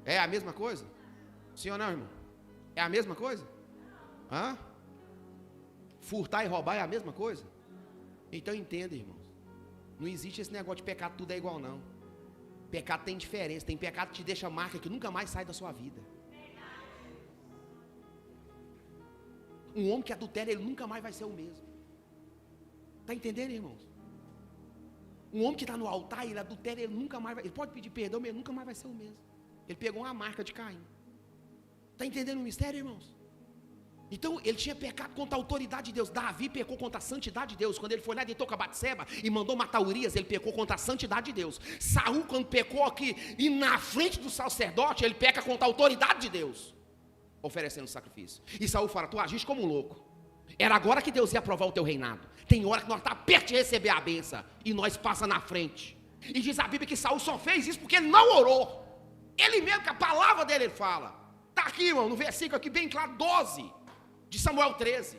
é a mesma coisa? Sim ou não, irmão? É a mesma coisa? Hã? Furtar e roubar é a mesma coisa? Então entenda, irmãos. Não existe esse negócio de pecado tudo é igual, não. Pecado tem diferença. Tem pecado que te deixa marca que nunca mais sai da sua vida. Um homem que adultera, ele nunca mais vai ser o mesmo. Está entendendo, irmãos? Um homem que está no altar, ele adultera, ele nunca mais vai. Ele pode pedir perdão, mas ele nunca mais vai ser o mesmo. Ele pegou uma marca de Caim. Está entendendo o mistério, irmãos? Então, ele tinha pecado contra a autoridade de Deus. Davi pecou contra a santidade de Deus. Quando ele foi lá e deitou com a Batseba e mandou matar Urias, ele pecou contra a santidade de Deus. Saul, quando pecou aqui e na frente do sacerdote, ele peca contra a autoridade de Deus, oferecendo sacrifício. E Saul fala, tu agiste como um louco. Era agora que Deus ia aprovar o teu reinado. Tem hora que nós estamos perto de receber a bênção e nós passa na frente. E diz a Bíblia que Saul só fez isso porque ele não orou. Ele mesmo, que a palavra dele ele fala. Está aqui, irmão, no versículo aqui bem claro, 12 de Samuel 13.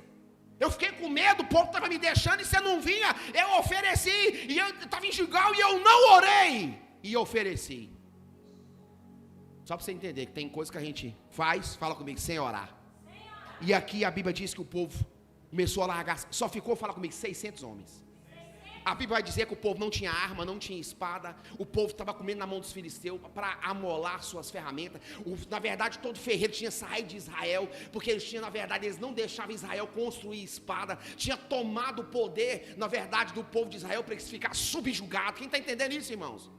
Eu fiquei com medo, o povo estava me deixando e você não vinha. Eu ofereci, e eu estava em Gilgal e eu não orei. E ofereci. Só para você entender que tem coisas que a gente faz, fala comigo, sem orar. E aqui a Bíblia diz que o povo começou a largar, só ficou, fala comigo, 600 homens. A Bíblia vai dizer que o povo não tinha arma, não tinha espada. O povo estava comendo na mão dos filisteus para amolar suas ferramentas. Na verdade, todo ferreiro tinha saído de Israel, porque eles tinham, na verdade, eles não deixavam Israel construir espada. Tinha tomado o poder, na verdade, do povo de Israel para eles ficarem subjugados. Quem está entendendo isso, irmãos?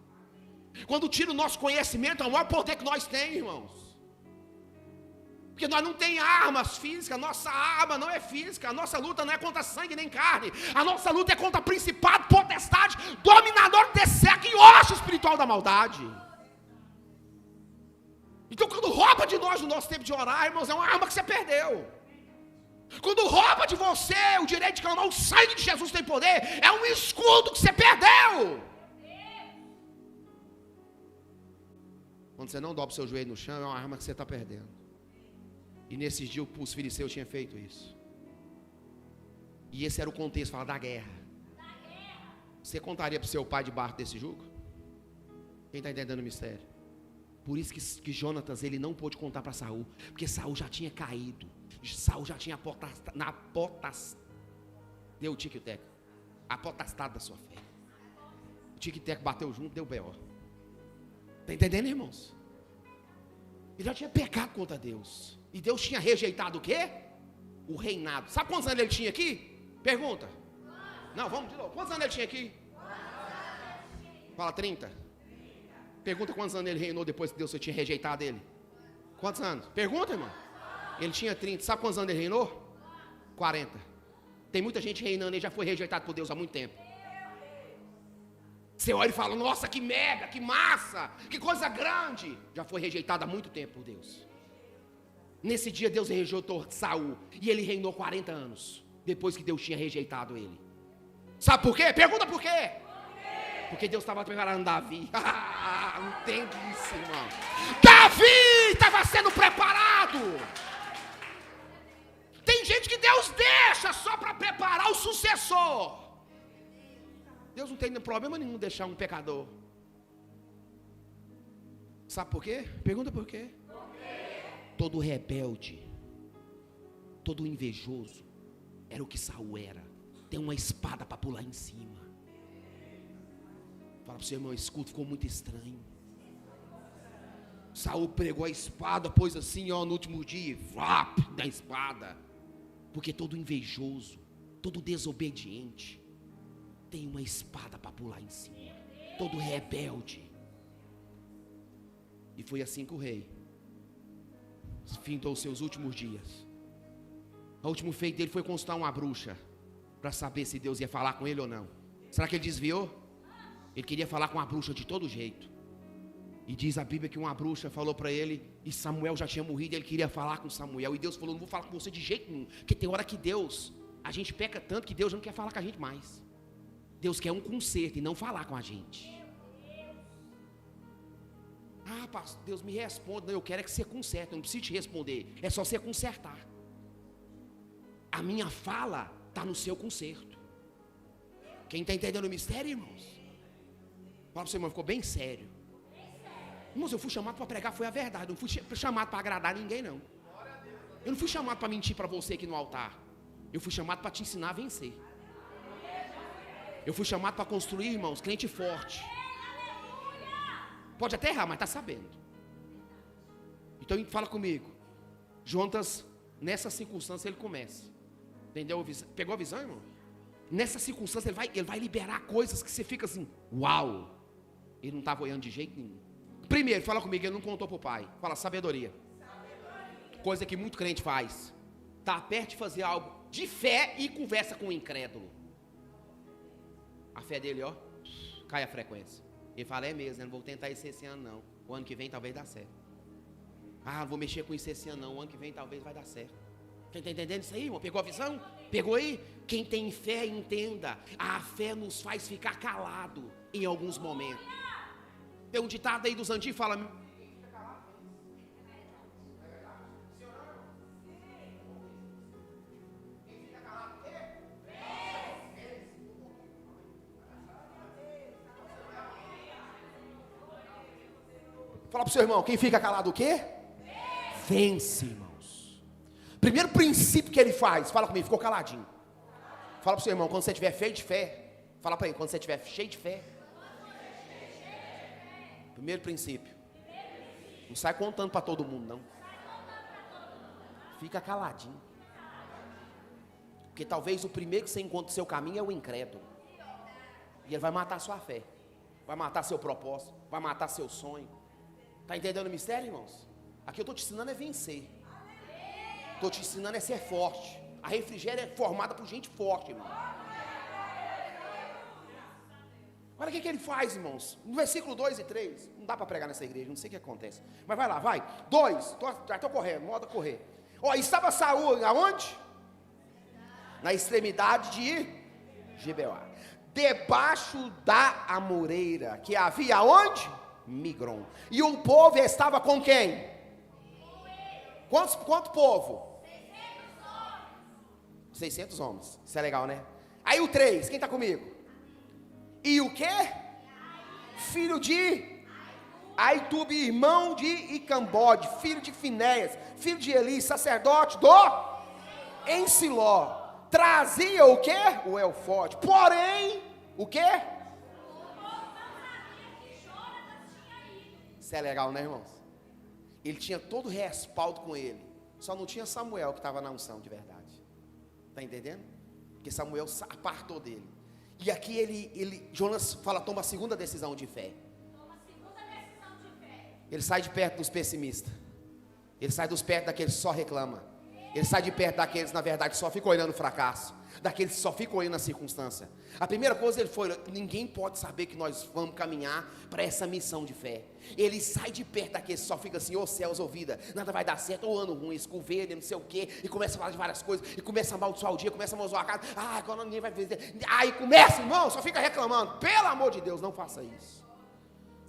Quando tira o nosso conhecimento, é o maior poder que nós temos, irmãos. Porque nós não temos armas físicas, nossa arma não é física, a nossa luta não é contra sangue nem carne, a nossa luta é contra principado, potestade, dominador desse século e hoste espiritual da maldade. Então quando rouba de nós no nosso tempo de orar, irmãos, é uma arma que você perdeu. Quando rouba de você o direito de clamar o sangue de Jesus tem poder, é um escudo que você perdeu. Quando você não dobra o seu joelho no chão, é uma arma que você está perdendo. E nesses dias os filisteus tinham feito isso. E esse era o contexto, fala da guerra. Você contaria para o seu pai debaixo desse jugo? Quem está entendendo o mistério? Por isso que Jonatas ele não pôde contar para Saul, porque Saul já tinha caído. Saul já tinha deu o tic-tac, a potestade da sua fé. O tic-tac bateu junto, deu B.O. Está entendendo, irmãos? Ele já tinha pecado contra Deus. E Deus tinha rejeitado o quê? O reinado. Sabe quantos anos ele tinha aqui? Pergunta. Não, vamos de novo. Quantos anos ele tinha aqui? Fala 30. Pergunta quantos anos ele reinou depois que Deus tinha rejeitado ele. Quantos anos? Pergunta, irmão. Ele tinha 30. Sabe quantos anos ele reinou? 40. Tem muita gente reinando e já foi rejeitado por Deus há muito tempo. Você olha e fala, nossa, que mega, que massa, que coisa grande. Já foi rejeitado há muito tempo por Deus. Nesse dia Deus rejeitou Saul e ele reinou 40 anos, depois que Deus tinha rejeitado ele. Sabe por quê? Pergunta por quê? Porque Deus estava preparando Davi. Entende isso, irmão? Davi estava sendo preparado. Tem gente que Deus deixa só para preparar o sucessor. Deus não tem problema nenhum deixar um pecador. Sabe por quê? Pergunta por quê? Todo rebelde, todo invejoso, era o que Saul era. Tem uma espada para pular em cima. Fala para o seu irmão, escuta, ficou muito estranho. Saul pregou a espada, pôs assim, ó, no último dia, vap, da espada. Porque todo invejoso, todo desobediente, tem uma espada para pular em cima. Todo rebelde. E foi assim que o rei findou os seus últimos dias. O último feito dele foi consultar uma bruxa para saber se Deus ia falar com ele ou não. Será que ele desviou? Ele queria falar com a bruxa de todo jeito. E diz a Bíblia que uma bruxa falou para ele, e Samuel já tinha morrido, ele queria falar com Samuel. E Deus falou, não vou falar com você de jeito nenhum. Porque tem hora que Deus, a gente peca tanto que Deus não quer falar com a gente mais. Deus quer um conserto e não falar com a gente. Ah, pastor, Deus me responde. Não, eu quero é que você conserte, eu não preciso te responder. É só você consertar. A minha fala está no seu conserto. Quem está entendendo o mistério, irmãos? Fala para você, irmão, ficou bem sério. Irmãos, eu fui chamado para pregar, foi a verdade. Eu não fui chamado para agradar ninguém, não. Eu não fui chamado para mentir para você aqui no altar. Eu fui chamado para te ensinar a vencer. Eu fui chamado para construir, irmãos, crente forte. Pode até errar, mas está sabendo. Então fala comigo. Jonatas, nessa circunstância ele começa. Entendeu? Pegou a visão, irmão? Nessa circunstância ele vai liberar coisas que você fica assim, uau. Ele não estava olhando de jeito nenhum. Primeiro, fala comigo, ele não contou para o pai. Fala, sabedoria. Coisa que muito crente faz. Está perto de fazer algo de fé e conversa com o incrédulo. A fé dele, ó, cai a frequência. Ele fala, é mesmo, eu não vou tentar isso esse ano não. O ano que vem talvez dá certo. Ah, não vou mexer com isso esse ano não, o ano que vem talvez vai dar certo. Quem está entendendo isso aí, irmão? Pegou a visão? Pegou aí? Quem tem fé, entenda. A fé nos faz ficar calado em alguns momentos. Tem um ditado aí dos antigos, fala... Fala para o seu irmão, quem fica calado o quê? Vence, irmãos. Primeiro princípio que ele faz, fala comigo, ficou caladinho. Fala para o seu irmão, quando você estiver cheio de fé, fala para ele, quando você estiver cheio de fé. Primeiro princípio. Não sai contando para todo mundo, não. Fica caladinho. Porque talvez o primeiro que você encontra no seu caminho é o incrédulo. E ele vai matar sua fé. Vai matar seu propósito. Vai matar seu sonho. Está entendendo o mistério, irmãos? Aqui eu estou te ensinando a vencer. Estou te ensinando a ser forte. A refrigério é formada por gente forte, irmão. Olha o que ele faz, irmãos. No versículo 2 e 3. Não dá para pregar nessa igreja, não sei o que acontece. Mas vai lá, vai. 2, já estou correndo, moda correr. Ó, estava Saul aonde? Na extremidade de Gibeá. Debaixo da amoreira, que havia aonde? Migron. E o povo estava com quem? Quanto povo? 600 homens. Isso é legal, né? Aí o 3, quem está comigo? E o que? Filho de Aitube, irmão de Icambode, filho de Finéias, filho de Eli, sacerdote em Siló. Trazia o que? O efode. Porém, o que? Isso é legal, né, irmãos? Ele tinha todo o respaldo com ele. Só não tinha Samuel que estava na unção de verdade. Está entendendo? Porque Samuel apartou dele. E aqui Jonas toma a segunda decisão de fé. Ele sai de perto dos pessimistas. Ele sai dos perto daqueles que só reclamam. Ele sai de perto daqueles que na verdade só ficam olhando o fracasso. Daqueles que só ficam olhando a circunstância. A primeira coisa ele foi, ninguém pode saber que nós vamos caminhar para essa missão de fé. Ele sai de perto daqueles que só ficam assim, ô céus, ô vida, nada vai dar certo, ô ano ruim, esse governo, não sei o quê, e começa a falar de várias coisas, e começa a amaldiçoar o dia, começa a amaldiçoar a casa, agora ninguém vai fazer, aí começa, irmão, só fica reclamando, pelo amor de Deus, não faça isso.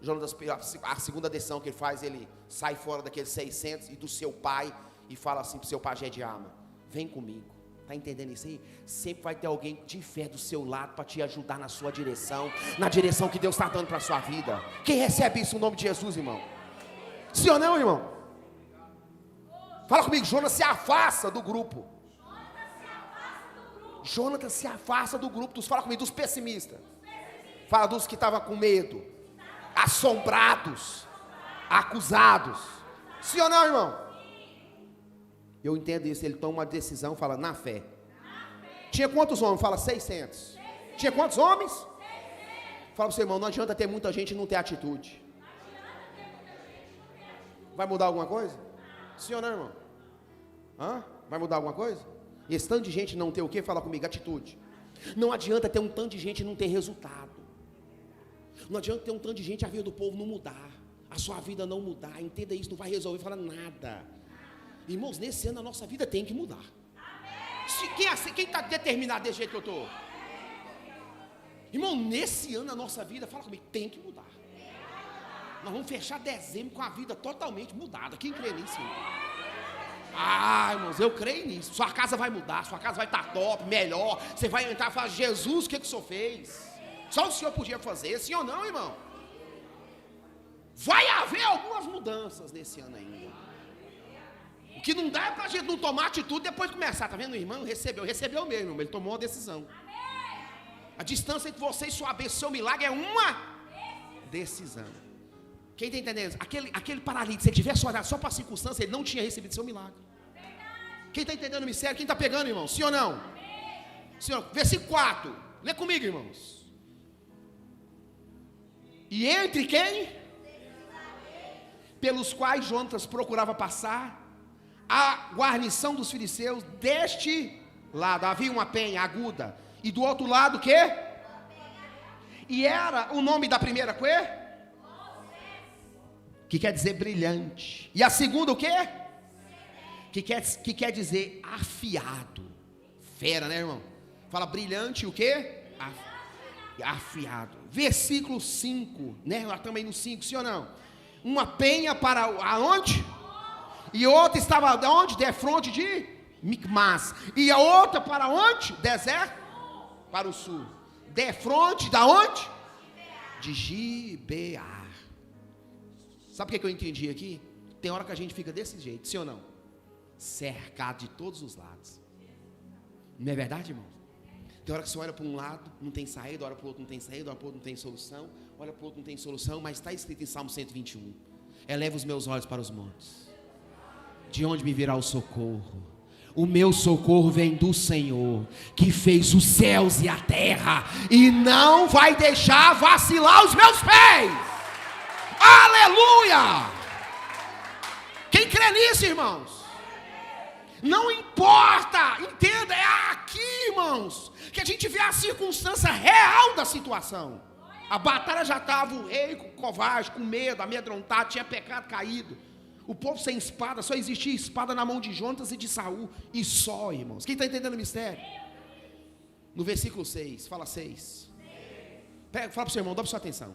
Jonas, a segunda decisão que ele faz, ele sai fora daqueles 600 e do seu pai, e fala assim para o seu pajé de arma, vem comigo. Está entendendo isso aí? Sempre vai ter alguém de fé do seu lado para te ajudar na sua direção, na direção que Deus está dando para a sua vida. Quem recebe isso no nome de Jesus, irmão? Sim ou não, irmão? Fala comigo, Jonas se afasta do grupo. Jonas se afasta do grupo. Fala comigo, dos pessimistas. Fala dos que estavam com medo, assombrados, acusados. Sim ou não, irmão? Eu entendo isso, ele toma uma decisão, fala, na fé. Tinha quantos homens? Fala, 600. Tinha quantos homens? 600. Fala para o seu irmão, não adianta ter muita gente e não ter atitude. Vai mudar alguma coisa? Sim ou não, irmão? Hã? Vai mudar alguma coisa? E esse tanto de gente não ter o quê? Fala comigo, atitude. Não adianta ter um tanto de gente e não ter resultado. Não adianta ter um tanto de gente e a vida do povo não mudar. A sua vida não mudar. Entenda isso, não vai resolver, fala nada. Irmãos, nesse ano a nossa vida tem que mudar. Quem está determinado desse jeito que eu estou? Irmão, nesse ano a nossa vida, fala comigo, tem que mudar. Nós vamos fechar dezembro com a vida totalmente mudada. Quem crê nisso? Irmãos, eu creio nisso. Sua casa vai mudar, sua casa vai estar top, melhor. Você vai entrar e falar, Jesus, o que o Senhor fez? Só o Senhor podia fazer, sim ou não, irmão? Vai haver algumas mudanças nesse ano ainda. O que não dá é para a gente não tomar atitude e depois começar. Está vendo, o irmão recebeu mesmo, ele tomou uma decisão. A distância entre você e sua bênção, seu milagre é uma decisão. Quem está entendendo? Aquele paralítico, se ele tivesse olhado só para a circunstância, ele não tinha recebido seu milagre. Quem está entendendo o mistério? Quem está pegando, irmão? Sim ou não? Senhor, versículo 4. Lê comigo, irmãos. E entre quem? Pelos quais Jonatas procurava passar a guarnição dos filisteus, deste lado havia uma penha aguda, e do outro lado o quê? E era o nome da primeira quê? Que quer dizer brilhante. E a segunda o quê? que quer dizer afiado. Fera, né, irmão? Fala brilhante, o quê? Afiado. Versículo 5, né? Nós também no 5, sim ou não? Uma penha para aonde? E outra estava de onde? Defronte de Micmas. E a outra para onde? Deserto? Para o sul. Defronte da onde? De Gibeá. Sabe o que eu entendi aqui? Tem hora que a gente fica desse jeito, sim ou não? Cercado de todos os lados. Não é verdade, irmão? Tem hora que você olha para um lado, não tem saída, olha para o outro, não tem saída, olha para o outro, não tem solução, olha para o outro, não tem solução, mas está escrito em Salmo 121. Eleva os meus olhos para os montes. De onde me virá o socorro? O meu socorro vem do Senhor, que fez os céus e a terra, e não vai deixar vacilar os meus pés. Aleluia! Quem crê nisso, irmãos? Não importa, entenda, é aqui, irmãos, que a gente vê a circunstância real da situação. A batalha já estava, o rei covarde, com medo, amedrontado, tinha pecado caído. O povo sem espada, só existia espada na mão de Jonatas e de Saul, e só, irmãos. Quem está entendendo o mistério? No versículo 6, fala 6. Fala para o seu irmão, dá para sua atenção.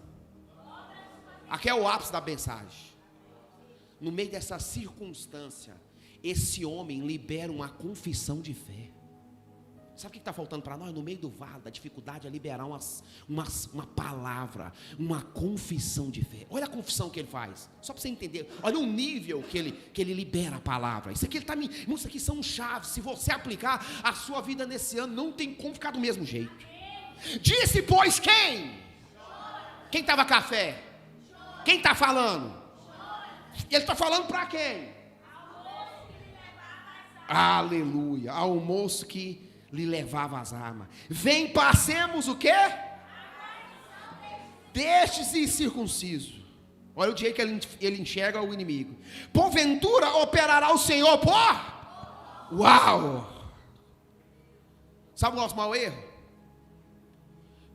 Aqui é o ápice da mensagem. No meio dessa circunstância, esse homem libera uma confissão de fé. Sabe o que está faltando para nós? No meio do vale, da dificuldade, é liberar uma palavra, uma confissão de fé. Olha a confissão que ele faz, só para você entender. Olha o nível que ele libera a palavra. Isso aqui, isso aqui são chaves. Se você aplicar a sua vida nesse ano, não tem como ficar do mesmo jeito. Disse, pois, quem? Quem estava com a fé? Quem está falando? Ele está falando para quem? Aleluia, ao moço que lhe levava as armas. Vem, passemos o quê? Destes incircunciso. Olha o jeito que ele enxerga o inimigo. Porventura operará o Senhor por? Uau! Sabe o nosso maior erro?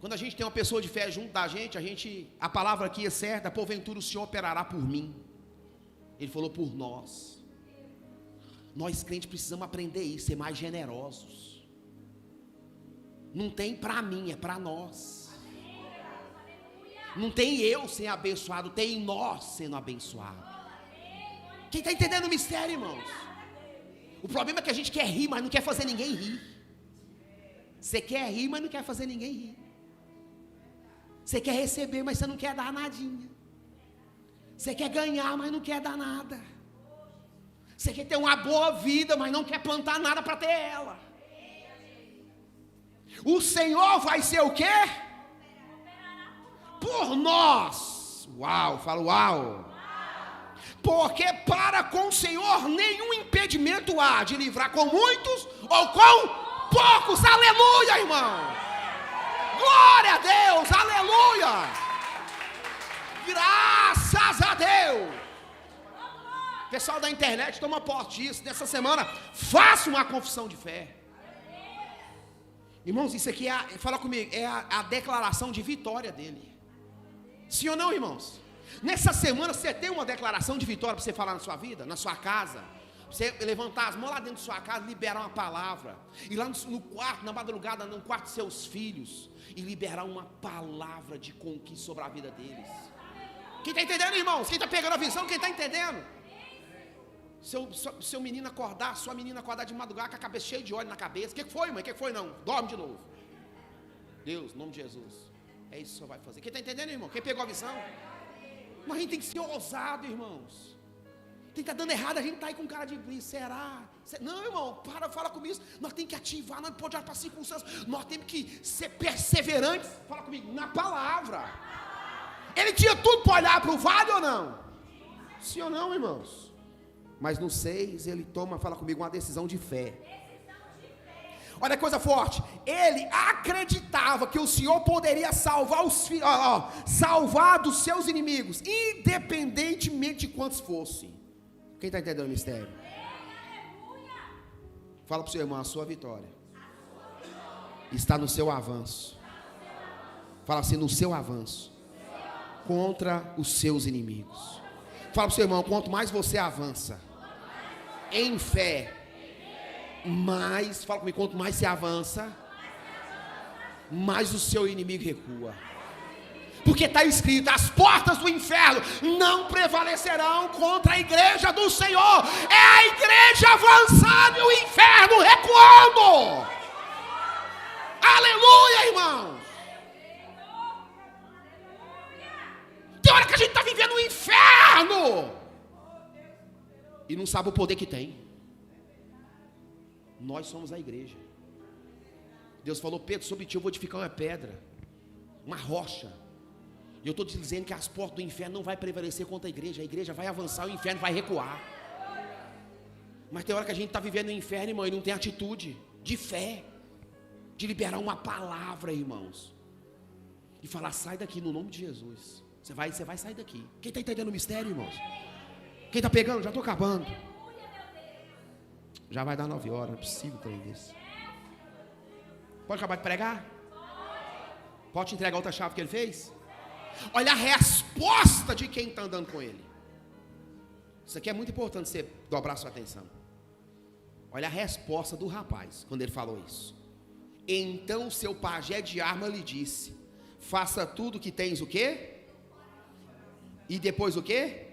Quando a gente tem uma pessoa de fé junto da gente, a palavra aqui é certa, porventura o Senhor operará por mim. Ele falou por nós. Nós crentes precisamos aprender isso, ser mais generosos. Não tem para mim, é para nós. Não tem eu sendo abençoado, tem nós sendo abençoado. Quem está entendendo o mistério, irmãos? O problema é que a gente quer rir, mas não quer fazer ninguém rir. Você quer rir, mas não quer fazer ninguém rir. Você quer receber, mas você não quer dar nadinha. Você quer ganhar, mas não quer dar nada. Você quer ter uma boa vida, mas não quer plantar nada para ter ela. O Senhor vai ser o quê? Por nós. Uau, fala uau. Porque para com o Senhor nenhum impedimento há de livrar com muitos ou com poucos. Aleluia, irmão. Glória a Deus, aleluia. Graças a Deus. Pessoal da internet, toma posse disso. Nessa semana, faça uma confissão de fé. Irmãos, isso aqui fala comigo, é a declaração de vitória dele. Sim ou não, irmãos? Nessa semana você tem uma declaração de vitória para você falar na sua vida, na sua casa. Você levantar as mãos lá dentro da sua casa, liberar uma palavra. Ir lá no quarto, na madrugada, no quarto de seus filhos, e liberar uma palavra de conquista sobre a vida deles. Quem está entendendo, irmãos? Quem está pegando a visão? Quem está entendendo? Seu menino acordar, sua menina acordar de madrugada com a cabeça cheia de óleo na cabeça. O que foi, mãe? O que foi? Não, dorme de novo. Deus, em nome de Jesus. É isso que o Senhor vai fazer. Quem está entendendo, irmão? Quem pegou a visão? Mas a gente tem que ser ousado, irmãos. Tem que estar dando errado, a gente está aí com cara de será? Não, irmão, fala comigo. Nós temos que ativar, não pode olhar para as circunstâncias. Nós temos que ser perseverantes. Fala comigo, na palavra. Ele tinha tudo para olhar para o vale ou não? Sim ou não, irmãos? Mas no 6 ele fala comigo, uma decisão de fé. Olha que coisa forte. Ele acreditava que o Senhor poderia salvar os filhos, salvar dos seus inimigos, independentemente de quantos fossem. Quem está entendendo o mistério? Fala para o seu irmão, a sua vitória está no seu avanço. Fala assim, no seu avanço contra os seus inimigos. Fala para o seu irmão, quanto mais você avança, em fé. Mas, fala comigo, quanto mais você avança, mais o seu inimigo recua. Porque está escrito: as portas do inferno não prevalecerão contra a igreja do Senhor. É a igreja avançando e o inferno recuando. Aleluia, irmãos. Tem hora que a gente está vivendo um inferno e não sabe o poder que tem. Nós somos a igreja. Deus falou: Pedro, sobre ti eu vou edificar uma pedra, uma rocha. E eu estou te dizendo que as portas do inferno não vai prevalecer contra a igreja vai avançar, o inferno vai recuar. Mas tem hora que a gente está vivendo no inferno, irmão, e não tem atitude de fé, de liberar uma palavra, irmãos, e falar: sai daqui no nome de Jesus. Você vai sair daqui. Quem está entendendo o mistério, irmãos? Quem está pegando? Já estou acabando. Já vai dar 9 horas, não é possível trem desse. Pode acabar de pregar? Pode te entregar outra chave que ele fez? Olha a resposta de quem está andando com ele. Isso aqui é muito importante você dobrar sua atenção. Olha a resposta do rapaz quando ele falou isso. Então seu pajé de arma lhe disse: faça tudo que tens o quê? E depois o quê?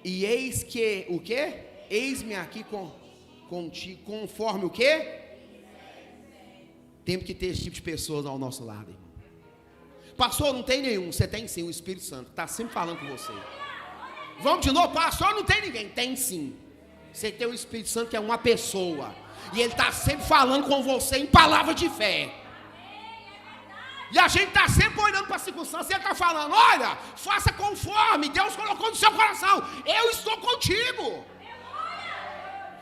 E eis que o quê? Eis-me aqui contigo, conforme o quê? Temos que ter esse tipo de pessoas ao nosso lado, irmão. Pastor, não tem nenhum. Você tem sim, o Espírito Santo está sempre falando com você. Vamos de novo. Pastor, não tem ninguém. Tem sim. Você tem o Espírito Santo, que é uma pessoa, e ele está sempre falando com você em palavra de fé. E a gente está sempre olhando para a circunstância. Ele está falando: olha, faça conforme Deus colocou no seu coração. Eu estou contigo.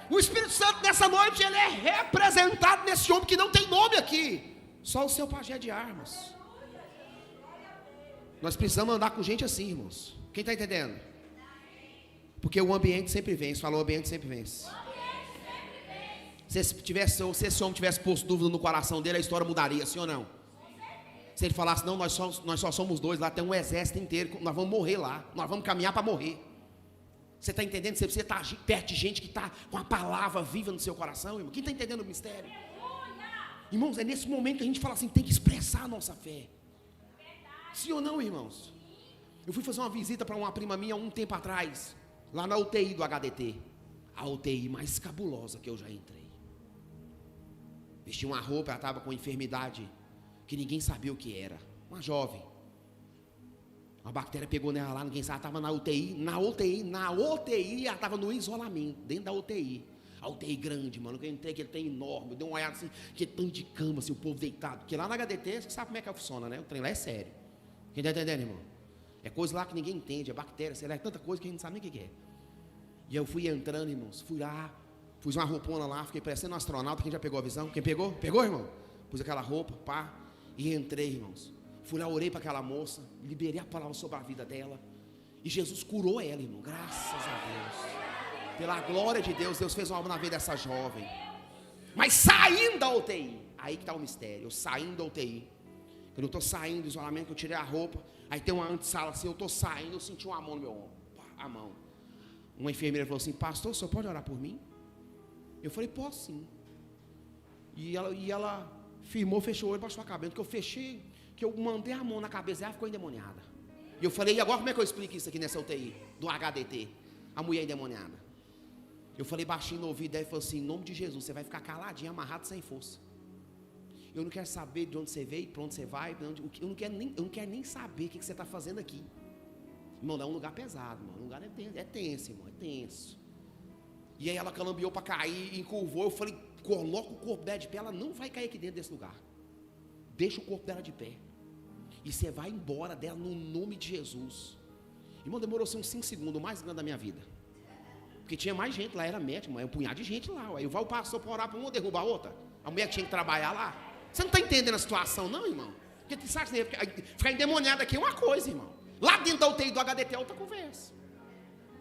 O Espírito Santo nessa noite, ele é representado nesse homem que não tem nome aqui, só o seu pajé de armas. Nós precisamos andar com gente assim, irmãos. Quem está entendendo? Porque o ambiente sempre vence. Falou, o ambiente sempre vence. Se esse homem tivesse posto dúvida no coração dele, a história mudaria, sim ou não? Se ele falasse: não, nós só somos 2, lá tem um exército inteiro, nós vamos morrer lá, nós vamos caminhar para morrer. Você está entendendo? Você precisa estar perto de gente que está com a palavra viva no seu coração, irmão. Quem está entendendo o mistério? Irmãos, é nesse momento que a gente fala assim: tem que expressar a nossa fé. Sim ou não, irmãos? Eu fui fazer uma visita para uma prima minha um tempo atrás, lá na UTI do HDT. A UTI mais cabulosa que eu já entrei. Vestia uma roupa, ela estava com enfermidade que ninguém sabia o que era. Uma jovem. Uma bactéria pegou nela lá, ninguém sabe. Ela estava na UTI, ela estava no isolamento, dentro da UTI. A UTI grande, mano, que eu entrei, que ele tem enorme. Deu uma olhada assim, que tanto de cama, assim, o povo deitado. Porque lá na HDT, você sabe como é que funciona, né? O trem lá é sério. Quem está entendendo, irmão? É coisa lá que ninguém entende, é bactéria, sei lá, é tanta coisa que a gente não sabe nem o que é. E eu fui entrando, irmãos, fui lá, pus uma roupona lá, fiquei parecendo um astronauta. Quem já pegou a visão? Quem pegou? Pegou, irmão? Pus aquela roupa, pá, e entrei, irmãos. Fui lá, orei para aquela moça, liberei a palavra sobre a vida dela. E Jesus curou ela, irmão, graças a Deus. Pela glória de Deus, Deus fez uma obra na vida dessa jovem. Mas saindo da UTI, aí que está o mistério, eu saindo da UTI. Quando eu estou saindo do isolamento, que eu tirei a roupa, aí tem uma antessala assim, eu estou saindo, eu senti uma mão no meu ombro, a mão. Uma enfermeira falou assim: pastor, o senhor pode orar por mim? Eu falei: posso sim. E ela firmou, fechou o olho, baixou a cabeça, que eu fechei, que eu mandei a mão na cabeça, ela ficou endemoniada. E eu falei: e agora como é que eu explico isso aqui nessa UTI, do HDT? A mulher endemoniada. Eu falei baixinho no ouvido dela e falei assim: em nome de Jesus, você vai ficar caladinho, amarrado, sem força. Eu não quero saber de onde você veio, para onde você vai, eu não quero nem saber o que você está fazendo aqui. Irmão, é um lugar pesado, irmão. O lugar é tenso, irmão, é tenso. E aí ela calambiou para cair, encurvou. Eu falei: coloca o corpo dela de pé, ela não vai cair aqui dentro desse lugar. Deixa o corpo dela de pé. E você vai embora dela no nome de Jesus. Irmão, demorou assim uns 5 segundos, o mais grande da minha vida. Porque tinha mais gente lá, era médico, mas um punhado de gente lá. Aí o pastor para orar para uma, derrubar a outra. A mulher tinha que trabalhar lá. Você não está entendendo a situação, não, irmão? Porque tu sabe, ficar endemoniado aqui é uma coisa, irmão. Lá dentro da UTI do HDT é outra conversa.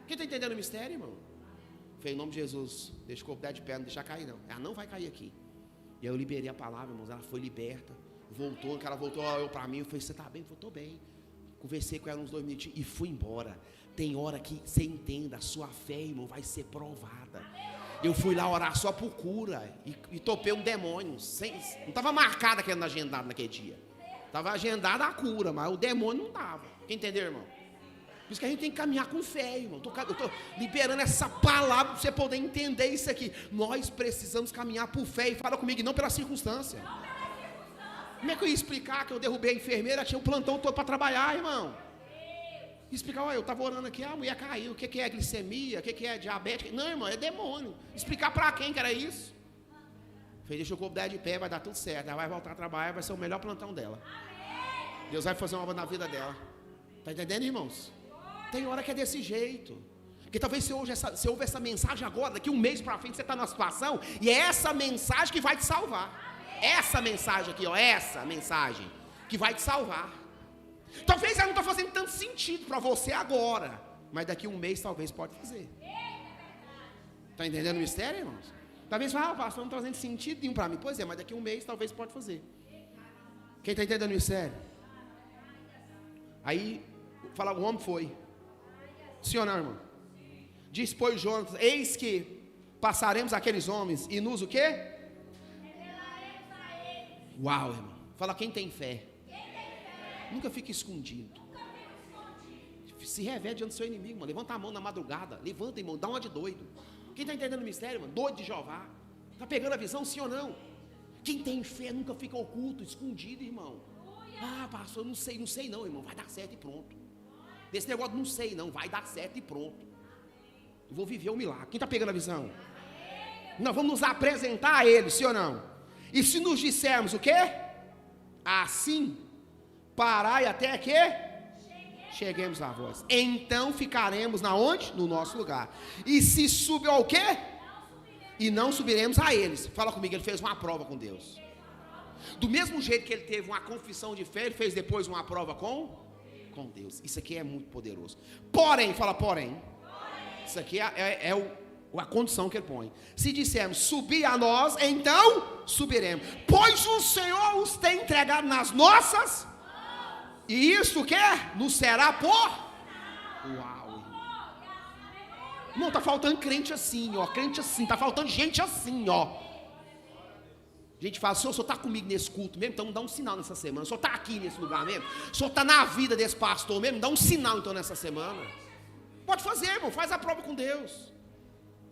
Quem está entendendo o mistério, irmão? Falei: em nome de Jesus, deixa o corpo dela de pé, não deixa cair não. Ela não vai cair aqui. E aí eu liberei a palavra, irmãos, ela foi liberta. Voltou, que ela voltou, olhou para mim, eu falei: você está bem? Eu falei: estou bem. Conversei com ela uns 2 minutinhos e fui embora. Tem hora que você entenda, a sua fé, irmão, vai ser provada. Eu fui lá orar só por cura e topei um demônio. Não estava marcado aquele agendado naquele dia. Estava agendada a cura, mas o demônio não estava. Quem entendeu, irmão? Por isso que a gente tem que caminhar com fé, irmão. Eu estou liberando essa palavra para você poder entender isso aqui. Nós precisamos caminhar por fé. E fala comigo, não pela circunstância. Como é que eu ia explicar que eu derrubei a enfermeira, tinha um plantão todo para trabalhar, irmão? Explicar, olha, eu estava orando aqui, a mulher caiu, o que é glicemia, o que é diabetes? Não, irmão, é demônio. Explicar para quem que era isso? Falei, deixa o corpo dela de pé, vai dar tudo certo. Ela vai voltar a trabalhar, vai ser o melhor plantão dela. Deus vai fazer uma obra na vida dela. Está entendendo, irmãos? Tem hora que é desse jeito. Porque talvez você ouve essa mensagem agora, daqui um mês para frente você está numa situação, e é essa mensagem que vai te salvar. Essa mensagem aqui, ó, essa mensagem que vai te salvar. Talvez ela não está fazendo tanto sentido para você agora, mas daqui um mês talvez pode fazer. Está entendendo o mistério, irmãos? Talvez fale, pastor, não está fazendo sentido nenhum para mim. Pois é, mas daqui um mês talvez pode fazer. Quem está entendendo o mistério? Aí, fala, o homem foi. Sim ou não, irmão? Diz, pois, Jonas, eis que passaremos aqueles homens e nos o quê? Uau, irmão. Fala, quem tem fé? Nunca fique escondido. Se revela diante do seu inimigo, mano. Levanta a mão na madrugada. Levanta, irmão. Dá uma de doido. Quem está entendendo o mistério, mano? Doido de Jeová. Está pegando a visão, sim ou não? Quem tem fé nunca fica oculto, escondido, irmão. Ah, pastor, não sei não, irmão. Vai dar certo e pronto. Desse negócio, não sei não. Vai dar certo e pronto. Eu vou viver o milagre. Quem está pegando a visão? Nós vamos nos apresentar a ele, sim ou não? E se nos dissermos o quê? Assim, parai até que cheguemos à voz. Então ficaremos na onde? No nosso lugar. E se subir ao quê? E não subiremos a eles. Fala comigo, ele fez uma prova com Deus. Do mesmo jeito que ele teve uma confissão de fé, ele fez depois uma prova com Deus. Isso aqui é muito poderoso. Porém, fala porém. Isso aqui é a condição que ele põe. Se dissermos subir a nós, então subiremos. Pois o Senhor os tem entregado nas nossas. E isso que nos será por. Uau. Não, está faltando crente assim, ó. Crente assim, está faltando gente assim, ó. A gente fala, Senhor, o Senhor está comigo nesse culto mesmo, então dá um sinal nessa semana. O Senhor está aqui nesse lugar mesmo. O Senhor está na vida desse pastor mesmo, dá um sinal então nessa semana. Pode fazer, irmão, faz a prova com Deus.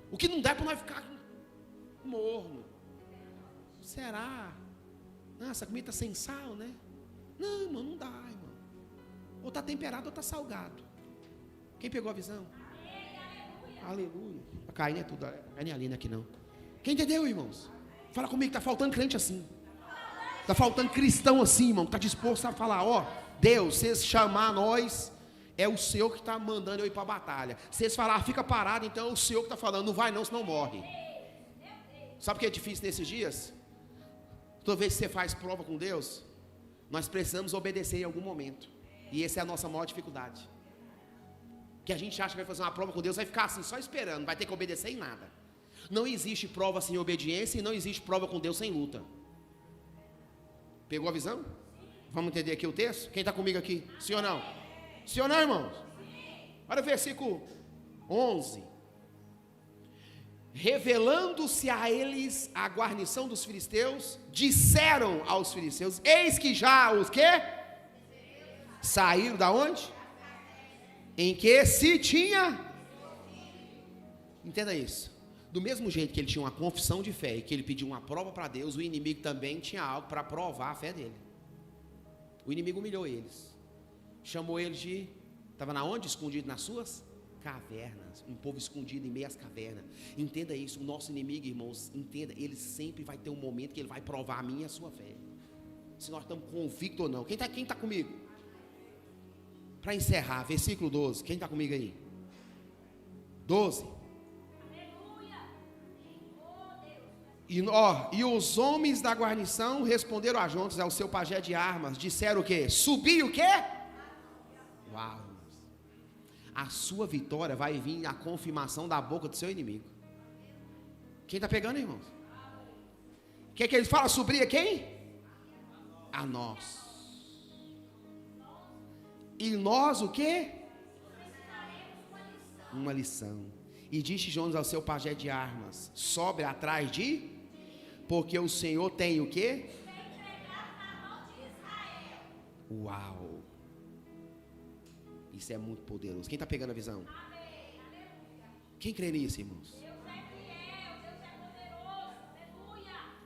O que não der para nós ficar morno. Será? Nossa, essa comida está sem sal, né? Não, irmão, não dá, irmão. Ou está temperado ou está salgado. Quem pegou a visão? Aleluia. A Caína é tudo, a Caína é ali, não é aqui não. Quem entendeu, irmãos? Fala comigo, está faltando crente assim. Está faltando cristão assim, irmão. Está disposto a falar, ó, Deus, se vocês chamar nós, é o Senhor que está mandando eu ir para a batalha. Se vocês falar, fica parado, então é o Senhor que está falando, não vai não, senão morre. Sabe o que é difícil nesses dias? Toda vez que você faz prova com Deus, nós precisamos obedecer em algum momento. E essa é a nossa maior dificuldade. Que a gente acha que vai fazer uma prova com Deus, vai ficar assim, só esperando, não vai ter que obedecer em nada. Não existe prova sem obediência e não existe prova com Deus sem luta. Pegou a visão? Vamos entender aqui o texto? Quem está comigo aqui? Sim ou não? Sim ou não, irmãos? Olha o versículo 11. Revelando-se a eles a guarnição dos filisteus, disseram aos filisteus, eis que já os quê? Saíram da onde? Em que se tinha. Entenda isso. Do mesmo jeito que ele tinha uma confissão de fé e que ele pediu uma prova para Deus, o inimigo também tinha algo para provar a fé dele. O inimigo humilhou eles. Chamou eles de... Estava na onde? Escondido nas suas cavernas. Um povo escondido em meio às cavernas. Entenda isso. O nosso inimigo, irmãos, entenda, ele sempre vai ter um momento que ele vai provar a minha e a sua fé. Se nós estamos convictos ou não. Quem está comigo? Para encerrar, versículo 12. Quem está comigo aí? 12. E os homens da guarnição responderam a Jonas, ao seu pajé de armas, disseram o quê? Subir o quê? Uau! A sua vitória vai vir na confirmação da boca do seu inimigo. Quem está pegando, irmãos? O que é que eles falam? Subir a quem? A nós. E nós o quê? Uma lição. E disse Jonas ao seu pajé de armas: sobe atrás de, porque o Senhor tem o quê? Uau! Isso é muito poderoso. Quem está pegando a visão? Quem crê nisso, irmãos?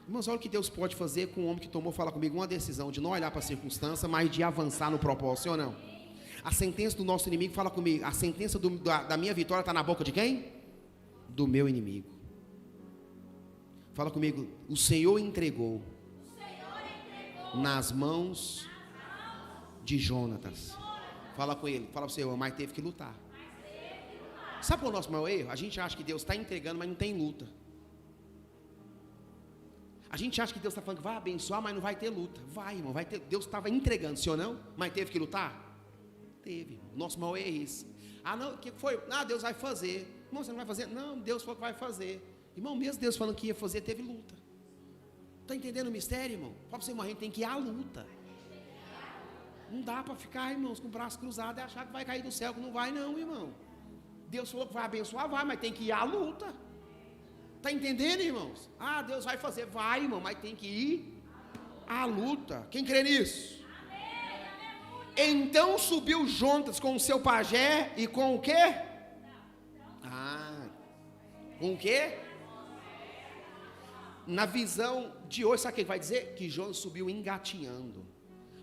Irmãos, olha o que Deus pode fazer com um homem que tomou, fala comigo, uma decisão de não olhar para a circunstância, mas de avançar no propósito, sim ou não? A sentença do nosso inimigo, fala comigo, a sentença da minha vitória está na boca de quem? Do meu inimigo. Fala comigo, o Senhor entregou nas mãos de Jonatas. Fala com ele, fala para o Senhor, mas teve que lutar. Sabe qual é o nosso maior erro? A gente acha que Deus está entregando, mas não tem luta. A gente acha que Deus está falando que vai abençoar, mas não vai ter luta. Vai, irmão, vai ter. Deus estava entregando, sim ou não? Mas teve que lutar? Teve. O nosso maior erro é esse. Ah, não, o que foi? Ah, Deus vai fazer. Irmão, você não vai fazer? Não, Deus falou que vai fazer. Irmão, mesmo Deus falando que ia fazer, teve luta. Está entendendo o mistério, irmão? Fala para você, irmão, a gente tem que ir à luta. Não dá para ficar, irmãos, com o braço cruzado e achar que vai cair do céu, que não vai não, irmão. Deus falou que vai abençoar, vai, mas tem que ir à luta. Está entendendo, irmãos? Ah, Deus vai fazer, vai, irmão, mas tem que ir à luta. Quem crê nisso? Então subiu Jonatas com o seu pajé e com o quê? Com o quê? Na visão de hoje, sabe o que vai dizer? Que Jonas subiu engatinhando.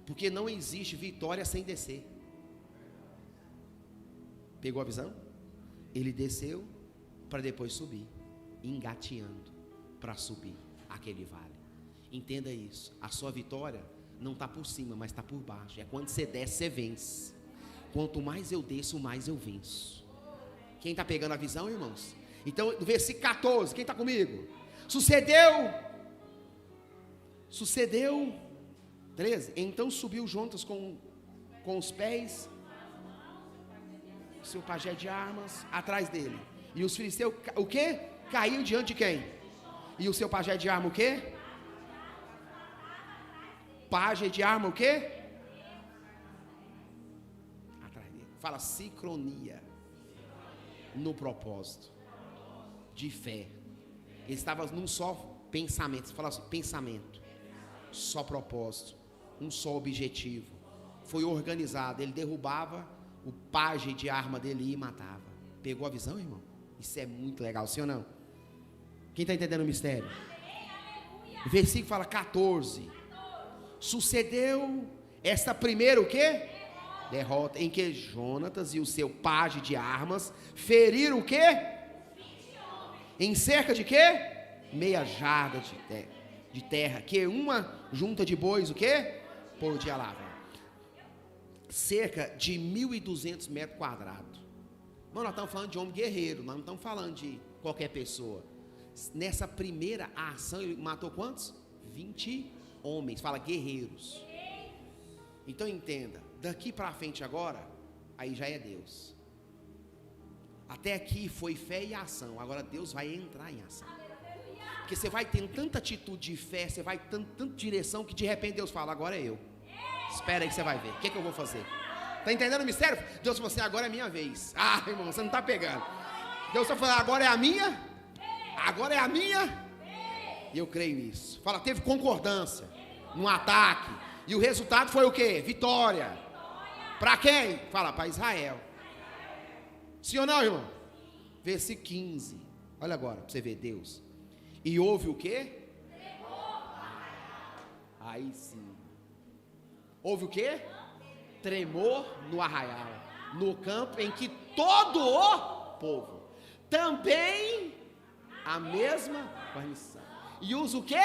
Porque não existe vitória sem descer. Pegou a visão? Ele desceu para depois subir, engateando para subir aquele vale. Entenda isso. A sua vitória não está por cima, mas está por baixo. É quando você desce, você vence. Quanto mais eu desço, mais eu venço. Quem está pegando a visão, irmãos? Então, no versículo 14, quem está comigo? Sucedeu 13, então subiu Jonatas com os pés, seu pajé de armas, atrás dele. E os filisteus, o quê? Caíram diante de quem? E o seu pajé de arma, o quê? Pajé de arma, o quê? Atrás dele. Fala sincronia no propósito de fé. Ele estava num só pensamento. Você fala assim, pensamento, só propósito, um só objetivo. Foi organizado. Ele derrubava o pajem de arma dele e matava. Pegou a visão, irmão? Isso é muito legal, sim ou não? Quem está entendendo o mistério? O versículo fala 14. Sucedeu esta primeira o quê? Derrota, em que Jonatas e o seu pajem de armas feriram o quê? Em cerca de quê? Meia jarda de terra, que uma junta de bois, o quê? Podia lavrar. Cerca de 1.200 metros quadrados. Mano, nós estamos falando de homem guerreiro, nós não estamos falando de qualquer pessoa. Nessa primeira ação, ele matou quantos? 20 homens, fala guerreiros. Então entenda, daqui para frente agora, aí já é Deus. Até aqui foi fé e ação, agora Deus vai entrar em ação. Porque você vai tendo tanta atitude de fé, você vai tendo tanta direção, que de repente Deus fala, agora é eu. Espera aí que você vai ver, o que eu vou fazer? Está entendendo o mistério? Deus falou assim, agora é minha vez. Ah, irmão, você não está pegando. Deus está falando, agora é a minha? Agora é a minha? E eu creio nisso. Fala, teve concordância no ataque. E o resultado foi o quê? Vitória. Para quem? Fala, para Israel. Sim ou não, irmão? Versículo 15. Olha agora, para você ver Deus. E houve o quê? Aí sim. Houve o quê? Tremor no arraial, no campo em que todo o povo, também a mesma guarnição. E usa o quê?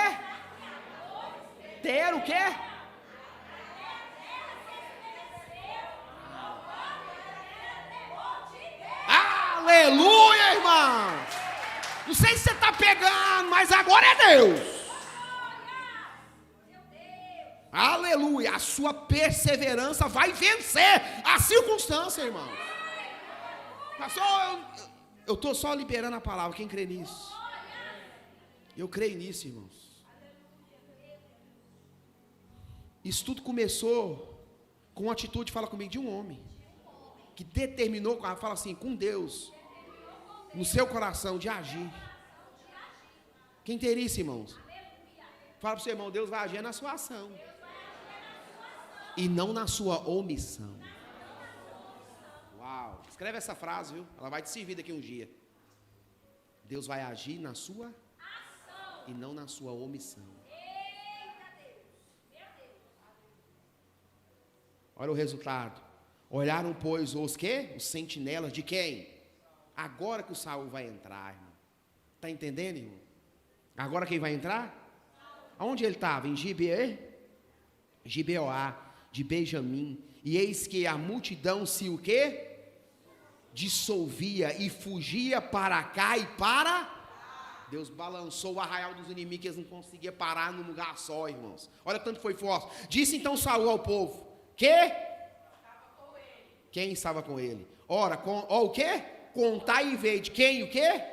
Ter o quê? Aleluia, irmão! Não sei se você está pegando, mas agora é Deus. Aleluia, a sua perseverança vai vencer a circunstância, irmão. Pastor, eu estou só liberando a palavra, quem crê nisso? Eu creio nisso, irmãos. Isso tudo começou com uma atitude, fala comigo, de um homem que determinou, fala assim, com Deus, no seu coração de agir. Quem teria isso, irmãos? Fala para o seu irmão, Deus vai agir na sua ação e não na sua omissão. Uau, escreve essa frase, viu? Ela vai te servir daqui um dia. Deus vai agir na sua ação e não na sua omissão. Olha o resultado. Olharam, pois, os quê? Os sentinelas de quem? Agora que o Saul vai entrar, irmão. Está entendendo, irmão? Agora quem vai entrar? Aonde ele estava? Em Gibeoá, de Benjamim. E eis que a multidão se o quê? Dissolvia e fugia para cá e para... Deus balançou o arraial dos inimigos, que eles não conseguiam parar num lugar só, irmãos. Olha quanto foi forte. Disse então Saul ao povo, que? Quem estava com ele? Ora, o quê? Contai e vede. Quem o quê?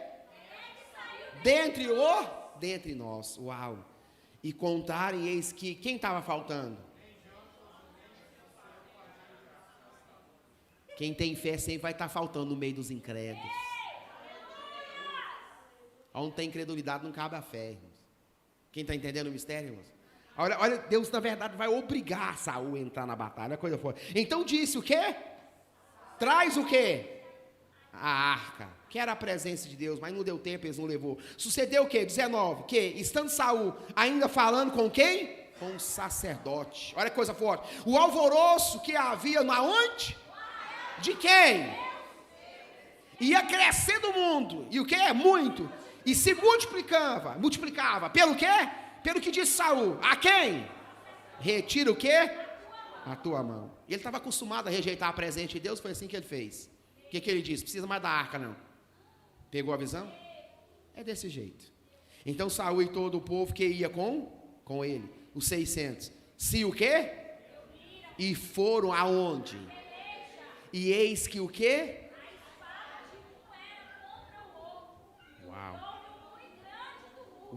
Dentre nós. Uau. E contarem, eis que, quem estava faltando? Quem tem fé sempre vai estar faltando no meio dos incrédulos. Onde tem incredulidade não cabe a fé, irmãos. Quem está entendendo o mistério, irmãos? Olha, Deus na verdade vai obrigar Saul a entrar na batalha, coisa forte. Então disse o quê? Traz o quê? A arca, que era a presença de Deus, mas não deu tempo, eles não levou. Sucedeu o quê? 19, que estando Saul ainda falando com quem? Com o sacerdote. Olha que coisa forte. O alvoroço que havia na onde? De quem? Ia crescendo o mundo. E o que? Muito. E se multiplicava. Pelo quê? Pelo que disse Saul. A quem? Retira o quê? A tua mão. E ele estava acostumado a rejeitar a presença de Deus, foi assim que ele fez. O que ele disse? Precisa mais da arca, não. Pegou a visão? É desse jeito. Então Saul e todo o povo que ia com ele, os 600, se o quê? E foram aonde? E eis que o quê? Uau.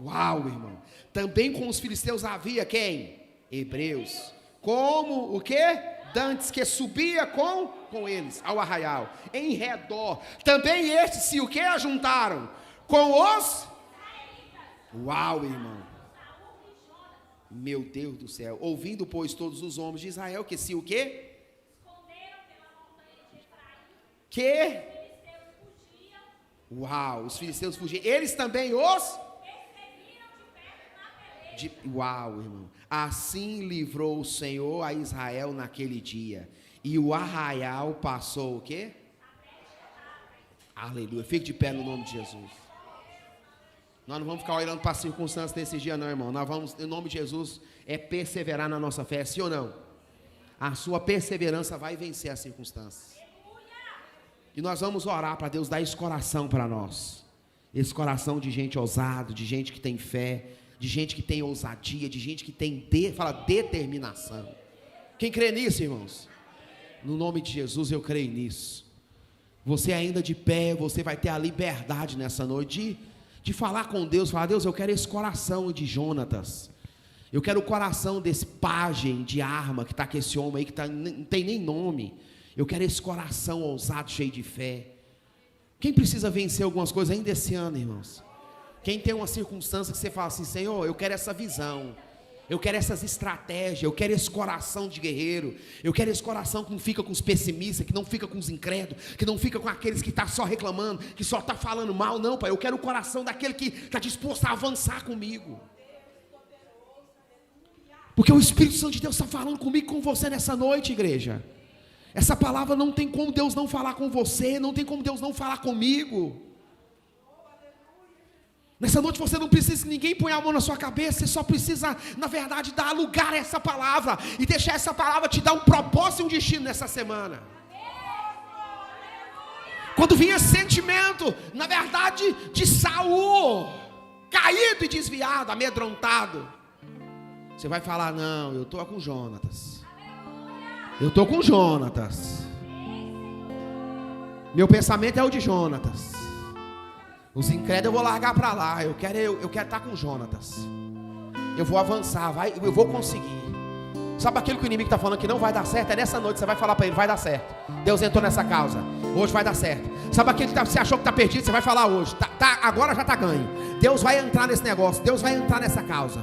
Uau, irmão. Também com os filisteus havia quem? Hebreus. Como o quê? Dantes que subia com eles ao arraial, em redor. Também estes se o que ajuntaram? Com os... Uau, irmão. Meu Deus do céu. Ouvindo, pois, todos os homens de Israel, que se o quê? Que? Uau, os filisteus fugiam. Eles também os... Uau, irmão. Assim livrou o Senhor a Israel naquele dia. E o arraial passou o quê? Aleluia. Fique de pé no nome de Jesus. Nós não vamos ficar olhando para as circunstâncias nesse dia, não, irmão. Nós vamos, em nome de Jesus, perseverar na nossa fé, sim ou não? A sua perseverança vai vencer as circunstâncias. E nós vamos orar para Deus dar esse coração para nós. Esse coração de gente ousado, de gente que tem fé, de gente que tem ousadia, de gente que tem determinação. Quem crê nisso, irmãos? No nome de Jesus eu creio nisso. Você ainda de pé, você vai ter a liberdade nessa noite de falar com Deus, falar, Deus, eu quero esse coração de Jonatas. Eu quero o coração desse pajem de arma que está com esse homem aí, que não tem nem nome. Eu quero esse coração ousado, cheio de fé. Quem precisa vencer algumas coisas ainda esse ano, irmãos? Quem tem uma circunstância que você fala assim, Senhor, eu quero essa visão, eu quero essas estratégias, eu quero esse coração de guerreiro, eu quero esse coração que não fica com os pessimistas, que não fica com os incrédulos, que não fica com aqueles que estão só reclamando, que só está falando mal, não, pai, eu quero o coração daquele que está disposto a avançar comigo, porque o Espírito Santo de Deus está falando comigo e com você nessa noite, igreja. Essa palavra não tem como Deus não falar com você, não tem como Deus não falar comigo. Nessa noite você não precisa que ninguém ponha a mão na sua cabeça, você só precisa, na verdade, dar lugar a essa palavra e deixar essa palavra te dar um propósito e um destino nessa semana. Quando vinha esse sentimento, na verdade, de Saul, caído e desviado, amedrontado, você vai falar, não, eu estou com Jonatas. Eu estou com Jonatas. Meu pensamento é o de Jonatas. Os incrédulos eu vou largar para lá. Eu quero estar com Jonatas. Eu vou avançar, eu vou conseguir. Sabe aquilo que o inimigo está falando que não vai dar certo? É nessa noite que você vai falar para ele, vai dar certo. Deus entrou nessa causa, hoje vai dar certo. Sabe aquilo que você achou que está perdido? Você vai falar hoje, agora já está ganho. Deus vai entrar nesse negócio, Deus vai entrar nessa causa.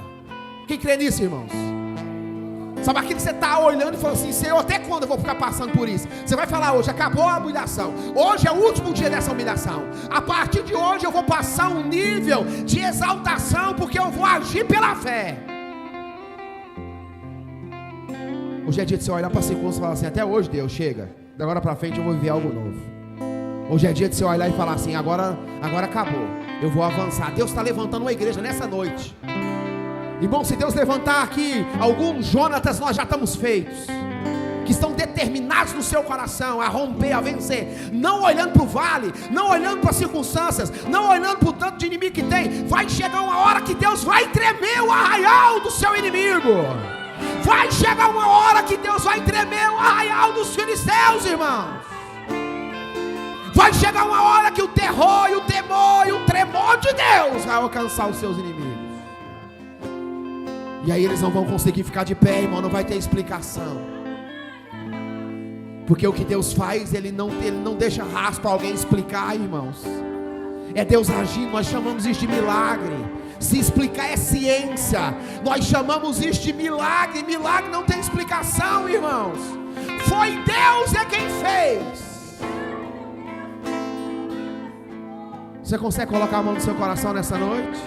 Quem crê nisso, irmãos? Sabe aquilo que você está olhando e falando assim, Senhor, até quando eu vou ficar passando por isso? Você vai falar hoje, acabou a humilhação. Hoje é o último dia dessa humilhação. A partir de hoje eu vou passar um nível de exaltação, porque eu vou agir pela fé. Hoje é dia de você olhar para si e falar assim, até hoje Deus, chega. Da agora para frente eu vou viver algo novo. Hoje é dia de você olhar e falar assim, agora acabou. Eu vou avançar. Deus está levantando uma igreja nessa noite. Irmão, se Deus levantar aqui alguns Jonatas, nós já estamos feitos. Que estão determinados no seu coração a romper, a vencer. Não olhando para o vale, não olhando para as circunstâncias, não olhando para o tanto de inimigo que tem. Vai chegar uma hora que Deus vai tremer o arraial do seu inimigo. Vai chegar uma hora que Deus vai tremer o arraial dos filisteus, irmãos. Vai chegar uma hora que o terror e o temor e o tremor de Deus vai alcançar os seus inimigos. E aí eles não vão conseguir ficar de pé, irmão, não vai ter explicação. Porque o que Deus faz, Ele não deixa rastro para alguém explicar, irmãos. É Deus agindo, nós chamamos isso de milagre. Se explicar é ciência, nós chamamos isso de milagre. Milagre não tem explicação, irmãos. Foi Deus é quem fez. Você consegue colocar a mão no seu coração nessa noite?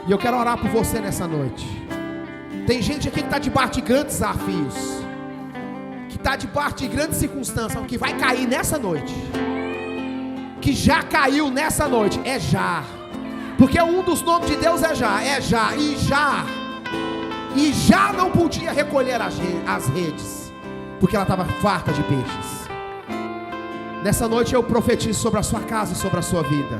E eu quero orar por você nessa noite. Tem gente aqui que está debaixo de grandes desafios, que está debaixo de grandes circunstâncias, que vai cair nessa noite, que já caiu nessa noite. É já. Porque um dos nomes de Deus é já, e já não podia recolher as redes, porque ela estava farta de peixes. Nessa noite eu profetizo sobre a sua casa e sobre a sua vida.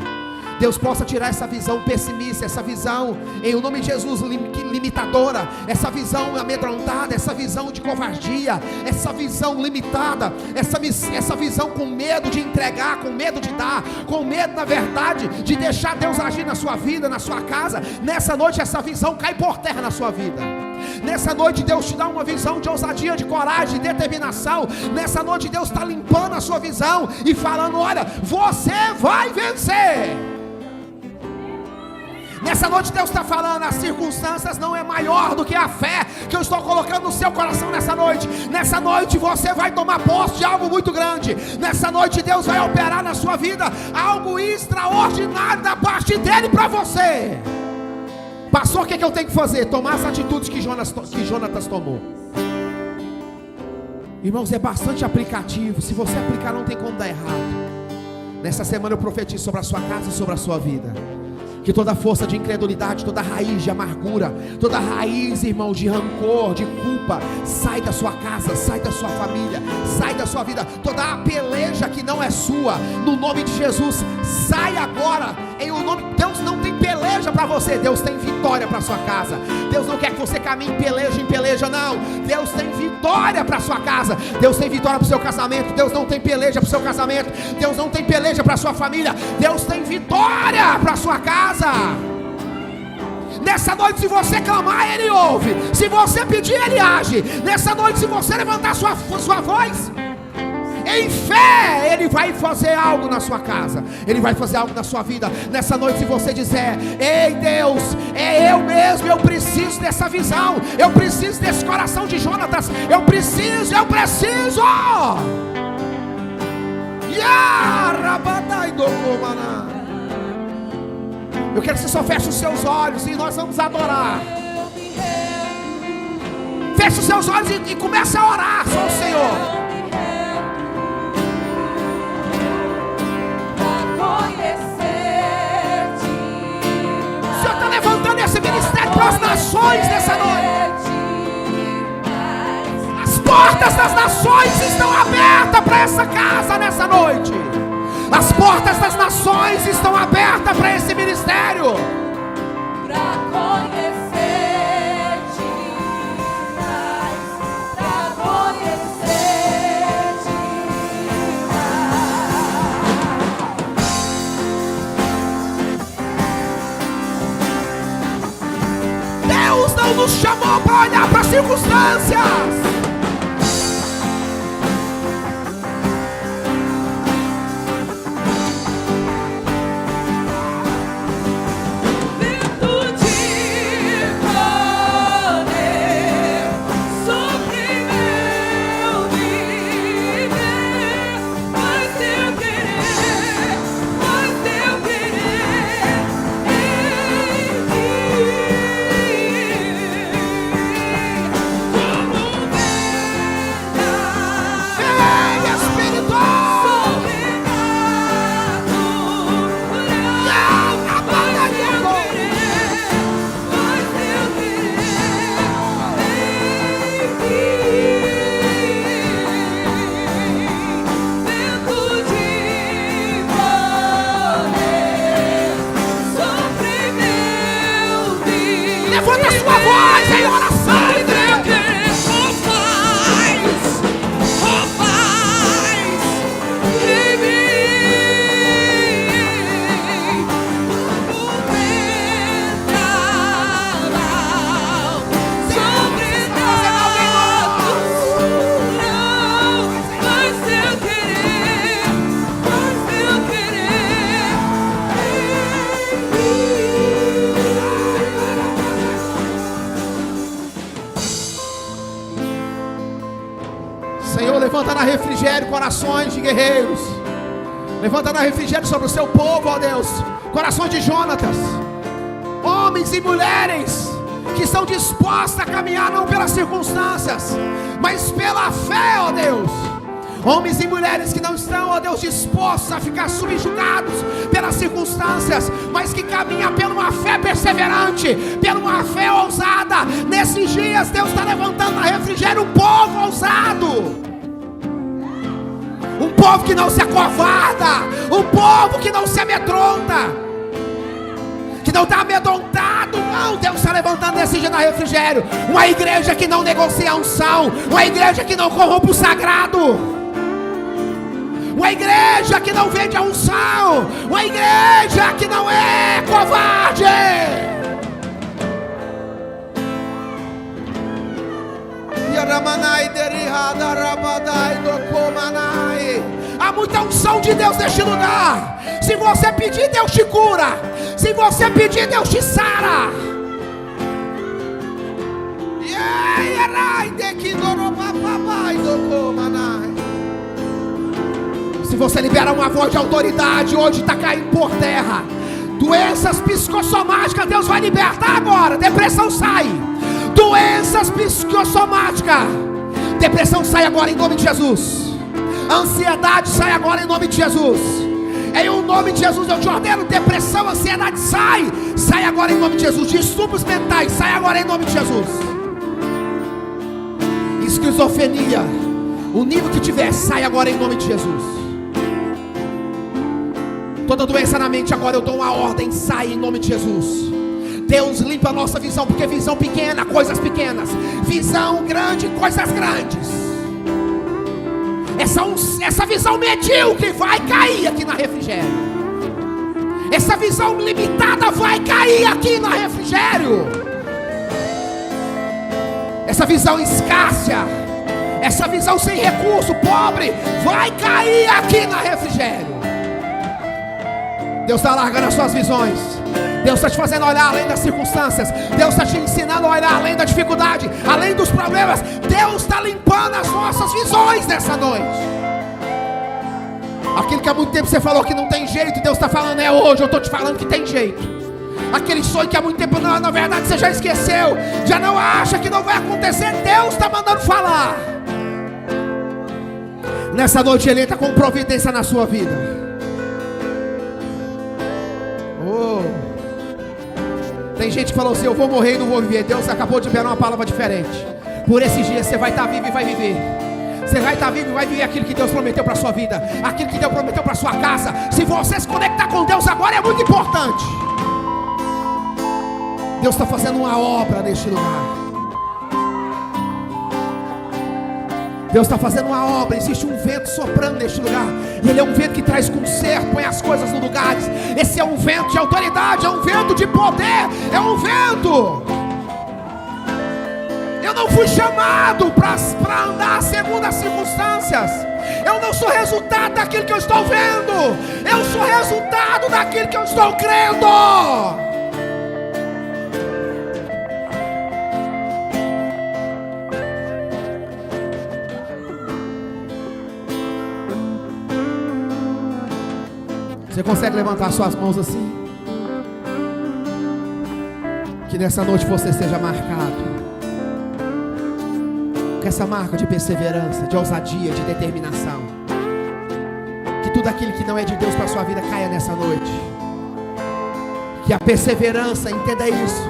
Deus possa tirar essa visão pessimista, essa visão, em o nome de Jesus, limitadora, essa visão amedrontada, essa visão de covardia, essa visão limitada, essa visão com medo de entregar, com medo de dar, com medo, na verdade, de deixar Deus agir na sua vida, na sua casa. Nessa noite essa visão cai por terra na sua vida. Nessa noite Deus te dá uma visão de ousadia, de coragem, de determinação. Nessa noite Deus está limpando a sua visão e falando, olha, você vai vencer. Nessa noite Deus está falando, as circunstâncias não é maior do que a fé que eu estou colocando no seu coração nessa noite. Nessa noite você vai tomar posse de algo muito grande. Nessa noite Deus vai operar na sua vida algo extraordinário da parte dele para você. Pastor, o que eu tenho que fazer? Tomar as atitudes que Jonatas tomou. Irmãos, é bastante aplicativo. Se você aplicar, não tem como dar errado. Nessa semana eu profetizo sobre a sua casa e sobre a sua vida. Que toda força de incredulidade, toda raiz de amargura, toda raiz, irmão, de rancor, de culpa, sai da sua casa, sai da sua família, sai da sua vida. Toda a peleja que não é sua, no nome de Jesus, sai agora. Em o nome de Deus, não tem peleja para você. Deus tem vitória para sua casa. Deus não quer que você caminhe em peleja, não. Deus tem vitória para sua casa. Deus tem vitória para o seu casamento. Deus não tem peleja para o seu casamento. Deus não tem peleja para a sua família. Deus tem vitória para a sua casa. Nessa noite, se você clamar, Ele ouve. Se você pedir, Ele age. Nessa noite, se você levantar sua voz em fé, Ele vai fazer algo na sua casa, Ele vai fazer algo na sua vida. Nessa noite, se você disser, ei Deus, é eu mesmo, eu preciso dessa visão, eu preciso desse coração de Jonatas, eu preciso. Eu quero que você só feche os seus olhos e nós vamos adorar. Feche os seus olhos e comece a orar só o Senhor. O Senhor está levantando esse ministério para as nações nessa noite. As portas das nações estão abertas para essa casa nessa noite. As portas das nações estão abertas para esse ministério. Para conhecer-te mais, para conhecer-te mais. Deus não nos nos chamou para olhar para as circunstâncias. Levanta sua voz em oração, Senhor, levanta na refrigério corações de guerreiros. Levanta na refrigério sobre o seu povo, ó Deus. Corações de Jonatas, homens e mulheres que estão dispostos a caminhar não pelas circunstâncias, mas pela fé, ó Deus. Homens e mulheres que não estão, ó Deus, dispostos a ficar subjugados pelas circunstâncias, mas que caminham por uma fé perseverante, por uma fé ousada. Nesses dias Deus está levantando na refrigério um povo ousado, um povo que não se acovarda, um povo que não se amedronta, que não está amedrontado. Não, Deus está levantando nesse dia na refrigério uma igreja que não negocia a unção, uma igreja que não corrompe o sagrado, uma igreja que não vende a unção, uma igreja que não é covarde. Há muita unção de Deus neste lugar. Se você pedir, Deus te cura. Se você pedir, Deus te sara. Se você libera uma voz de autoridade, hoje está caindo por terra. Doenças psicossomáticas, Deus vai libertar agora. Depressão sai. Doenças psicossomáticas, depressão sai agora em nome de Jesus. Ansiedade sai agora em nome de Jesus. Em o nome de Jesus eu te ordeno: depressão, ansiedade sai. Sai agora em nome de Jesus. Distúrbios mentais, sai agora em nome de Jesus. Esquizofrenia, o nível que tiver, sai agora em nome de Jesus. Toda doença na mente, agora eu dou uma ordem: sai em nome de Jesus. Deus limpa a nossa visão, porque visão pequena, coisas pequenas. Visão grande, coisas grandes. Essa visão medíocre vai cair aqui na refrigério. Essa visão limitada vai cair aqui na refrigério. Essa visão escassa, essa visão sem recurso, pobre, vai cair aqui na refrigério. Deus está alargando as suas visões. Deus está te fazendo olhar além das circunstâncias. Deus está te ensinando a olhar além da dificuldade, além dos problemas. Deus está limpando as nossas visões nessa noite. Aquilo que há muito tempo você falou que não tem jeito, Deus está falando: é hoje, eu estou te falando que tem jeito. Aquele sonho que há muito tempo, não, na verdade você já esqueceu, já não acha que não vai acontecer, Deus está mandando falar. Nessa noite Ele está com providência na sua vida. Tem gente que falou assim: eu vou morrer e não vou viver. Deus acabou de liberar uma palavra diferente. Por esses dias você vai estar vivo e vai viver. Você vai estar vivo e vai viver aquilo que Deus prometeu para a sua vida, aquilo que Deus prometeu para a sua casa. Se você se conectar com Deus agora, é muito importante. Deus está fazendo uma obra neste lugar. Deus está fazendo uma obra. Existe um vento soprando neste lugar, e ele é um vento que traz conserto, põe as coisas no lugar. Esse é um vento de autoridade, é um vento de poder, é um vento Eu não fui chamado para andar segundo as circunstâncias. Eu não sou resultado daquilo que eu estou vendo. Eu sou resultado daquilo que eu estou crendo. Você consegue levantar suas mãos assim? Que nessa noite você seja marcado com essa marca de perseverança, de ousadia, de determinação. Que tudo aquilo que não é de Deus para a sua vida caia nessa noite. Que a perseverança, entenda isso,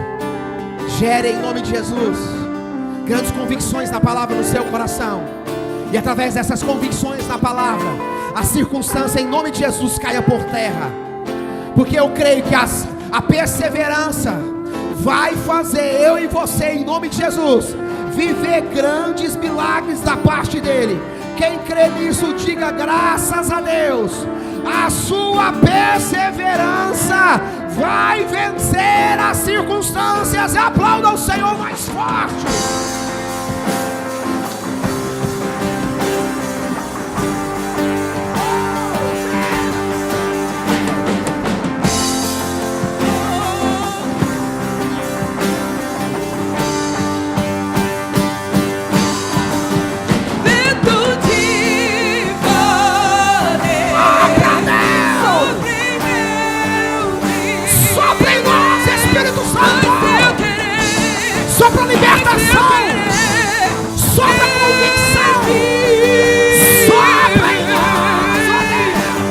gere em nome de Jesus grandes convicções na palavra no seu coração. E através dessas convicções na palavra, a circunstância em nome de Jesus caia por terra. Porque eu creio que a perseverança vai fazer eu e você, em nome de Jesus, viver grandes milagres da parte dele. Quem crê nisso, diga graças a Deus. A sua perseverança vai vencer as circunstâncias. E aplauda o Senhor mais forte. Sopra libertação, sopra convicção, sopra em nós,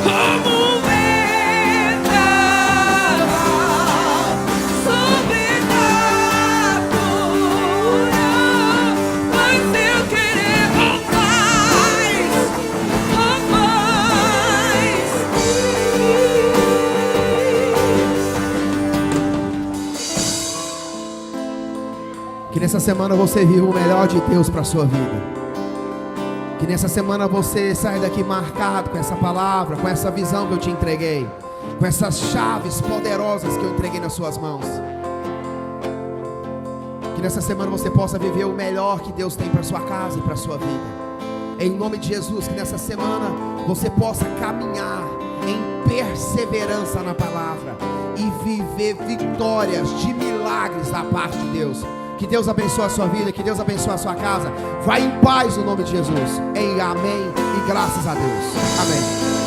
como um vendaval sobrenatural. Faz eu querer mais. Que nessa semana você viva o melhor de Deus para a sua vida. Que nessa semana você saia daqui marcado com essa palavra, com essa visão que eu te entreguei, com essas chaves poderosas que eu entreguei nas suas mãos. Que nessa semana você possa viver o melhor que Deus tem para a sua casa e para a sua vida. Em nome de Jesus, que nessa semana você possa caminhar em perseverança na palavra e viver vitórias de milagres da parte de Deus. Que Deus abençoe a sua vida, que Deus abençoe a sua casa. Vai em paz no nome de Jesus. Em amém e graças a Deus. Amém.